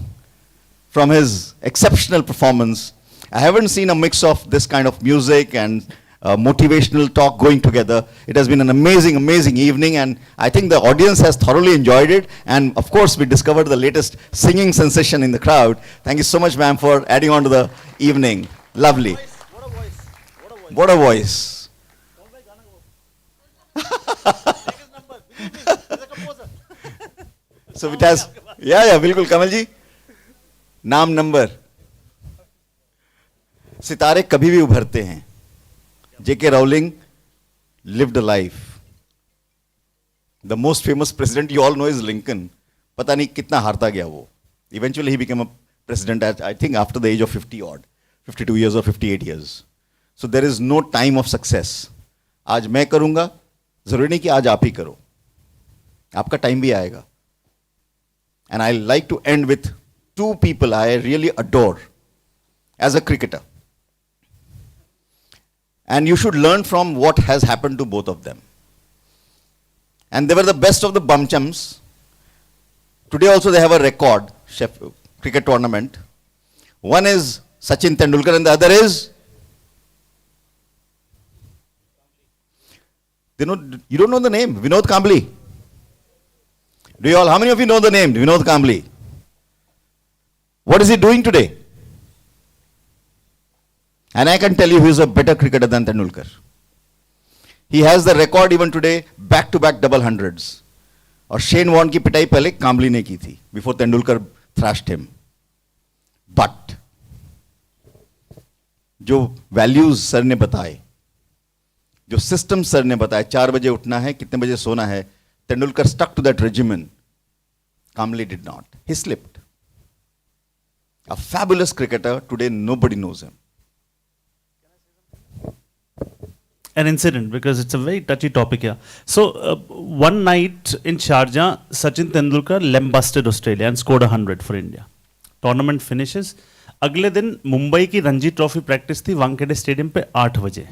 from his exceptional performance. I haven't seen a mix of this kind of music and motivational talk going together. It has been an amazing, amazing evening, and I think the audience has thoroughly enjoyed it. And of course, we discovered the latest singing sensation in the crowd. Thank you so much, ma'am, for adding on to the evening. Lovely. What a voice. What a voice. So it has, yeah, बिल्कुल कमल जी. नाम नंबर. सितारे कभी भी उभरते हैं. J.K. Rowling lived a life. The most famous president you all know is Lincoln. पता नहीं कितना हारता गया वो. Eventually he became a president at, I think, after the age of 50 odd, 52 years or 58 years. So there is no time of success. आज मैं करूंगा, जरूरी नहीं कि आज आप ही करो. आपका टाइम भी आएगा. And I like to end with two people I really adore as a cricketer. And you should learn from what has happened to both of them. And they were the best of the bumchums. Today also they have a record cricket tournament. One is Sachin Tendulkar and the other is? You don't know the name? Vinod Kambli. Do you all, how many of you know the name Vinod Kambli? What is he doing today? And I can tell you he is a better cricketer than Tendulkar. He has the record even today, back-to-back double hundreds. और शेन वॉर्न की पिटाई पहले काम्बली ने की थी, before Tendulkar thrashed him. But जो values सर ने बताए, जो system सर ने बताया, 4 बजे उठना है, कितने बजे सोना है, Tendulkar stuck to that regimen. Kambli did not. He slipped. A fabulous cricketer. Today nobody knows him. An incident, because it's a very touchy topic here. So one night in Sharjah, Sachin Tendulkar lambasted Australia and scored 100 for India. Tournament finishes. अगले दिन मुंबई की रणजी ट्रॉफी प्रैक्टिस थी वानखेड़े स्टेडियम पे 8 बजे.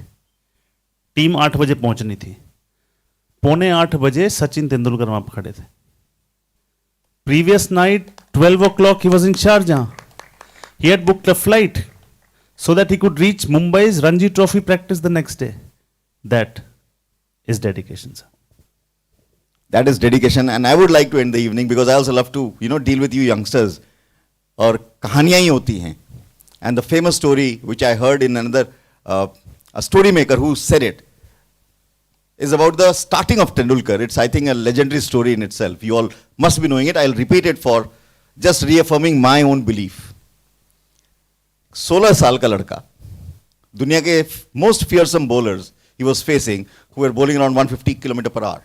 टीम 8 बजे पहुंचनी थी. 7:45 बजे सचिन तेंदुलकर वहां खड़े थे. Previous night, 12 o'clock, he was in Sharjah. He had booked a flight so that he could reach Mumbai's Ranji Trophy practice the next day. That is dedication, sir. That is dedication, and I would like to end the evening because I also love to, deal with you youngsters. और कहानियां ही होती हैं. And the famous story which I heard in another, a story maker who said it, is about the starting of Tendulkar. It's, I think, a legendary story in itself. You all must be knowing it. I'll repeat it for just reaffirming my own belief. 16 साल का लड़का, दुनिया के most fearsome bowlers he was facing, who were bowling around 150 km per hour.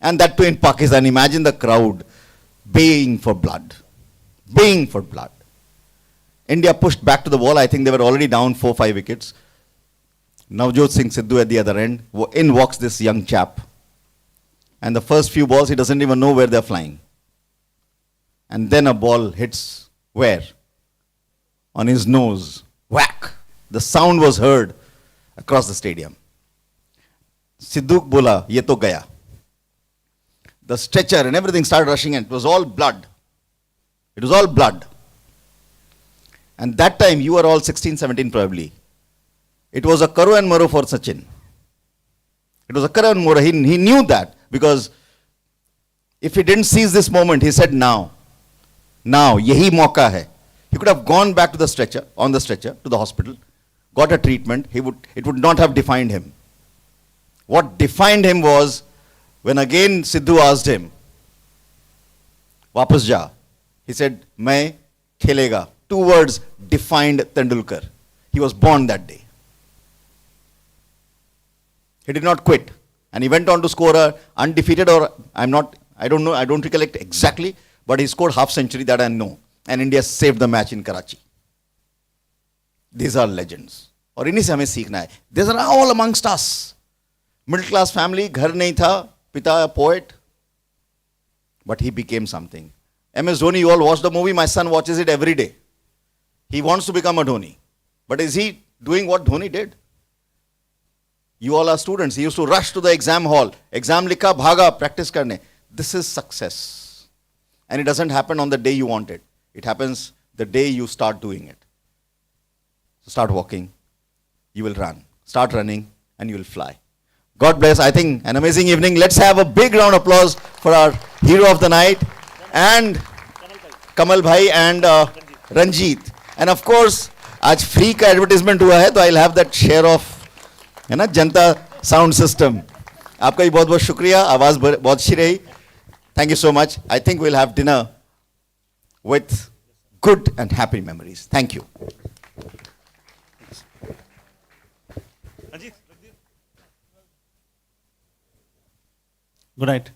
And that too in Pakistan. Imagine the crowd baying for blood. Baying for blood. India pushed back to the wall. I think they were already down 4-5 wickets. Navjot Singh Sidhu at the other end. In walks this young chap. And the first few balls, he doesn't even know where they're flying. And then a ball hits where? On his nose. Whack! The sound was heard across the stadium. Sidhu bola, ye to gaya. The stretcher and everything started rushing in. It was all blood. It was all blood. And that time, you were all 16, 17 probably. It was a karo and maro for Sachin. It was a karo and maro. He knew that because if he didn't seize this moment, he said now, yehi mauka hai. He could have gone back to the stretcher, on the stretcher, to the hospital, got a treatment. It would not have defined him. What defined him was when again Sidhu asked him, Wapas ja. He said, Main khelega. 2 words defined Tendulkar. He was born that day. He did not quit. And he went on to score a undefeated, or I don't know, I don't recollect exactly, but he scored half century, that I know. And India saved the match in Karachi. These are legends. और इन्हीं से हमें सीखना है. These are all amongst us. Middle class family, घर नहीं था, पिता a poet, but he became something. MS Dhoni, you all watch the movie, my son watches it every day. He wants to become a Dhoni. But is he doing what Dhoni did? You all are students. He used to rush to the exam hall. Exam likha, bhaga, practice karne. This is success. And it doesn't happen on the day you want it. It happens the day you start doing it. So start walking. You will run. Start running and you will fly. God bless. I think an amazing evening. Let's have a big round of applause for our hero of the night and Kamal Bhai and Ranjit. And of course, आज फ्री का एडवर्टाइजमेंट हुआ है तो I will have that share of, है ना, जनता साउंड सिस्टम. आपका भी बहुत बहुत शुक्रिया. आवाज़ बहुत अच्छी रही. Thank you so much. I think we will have dinner with good and happy memories. Thank you. Good night.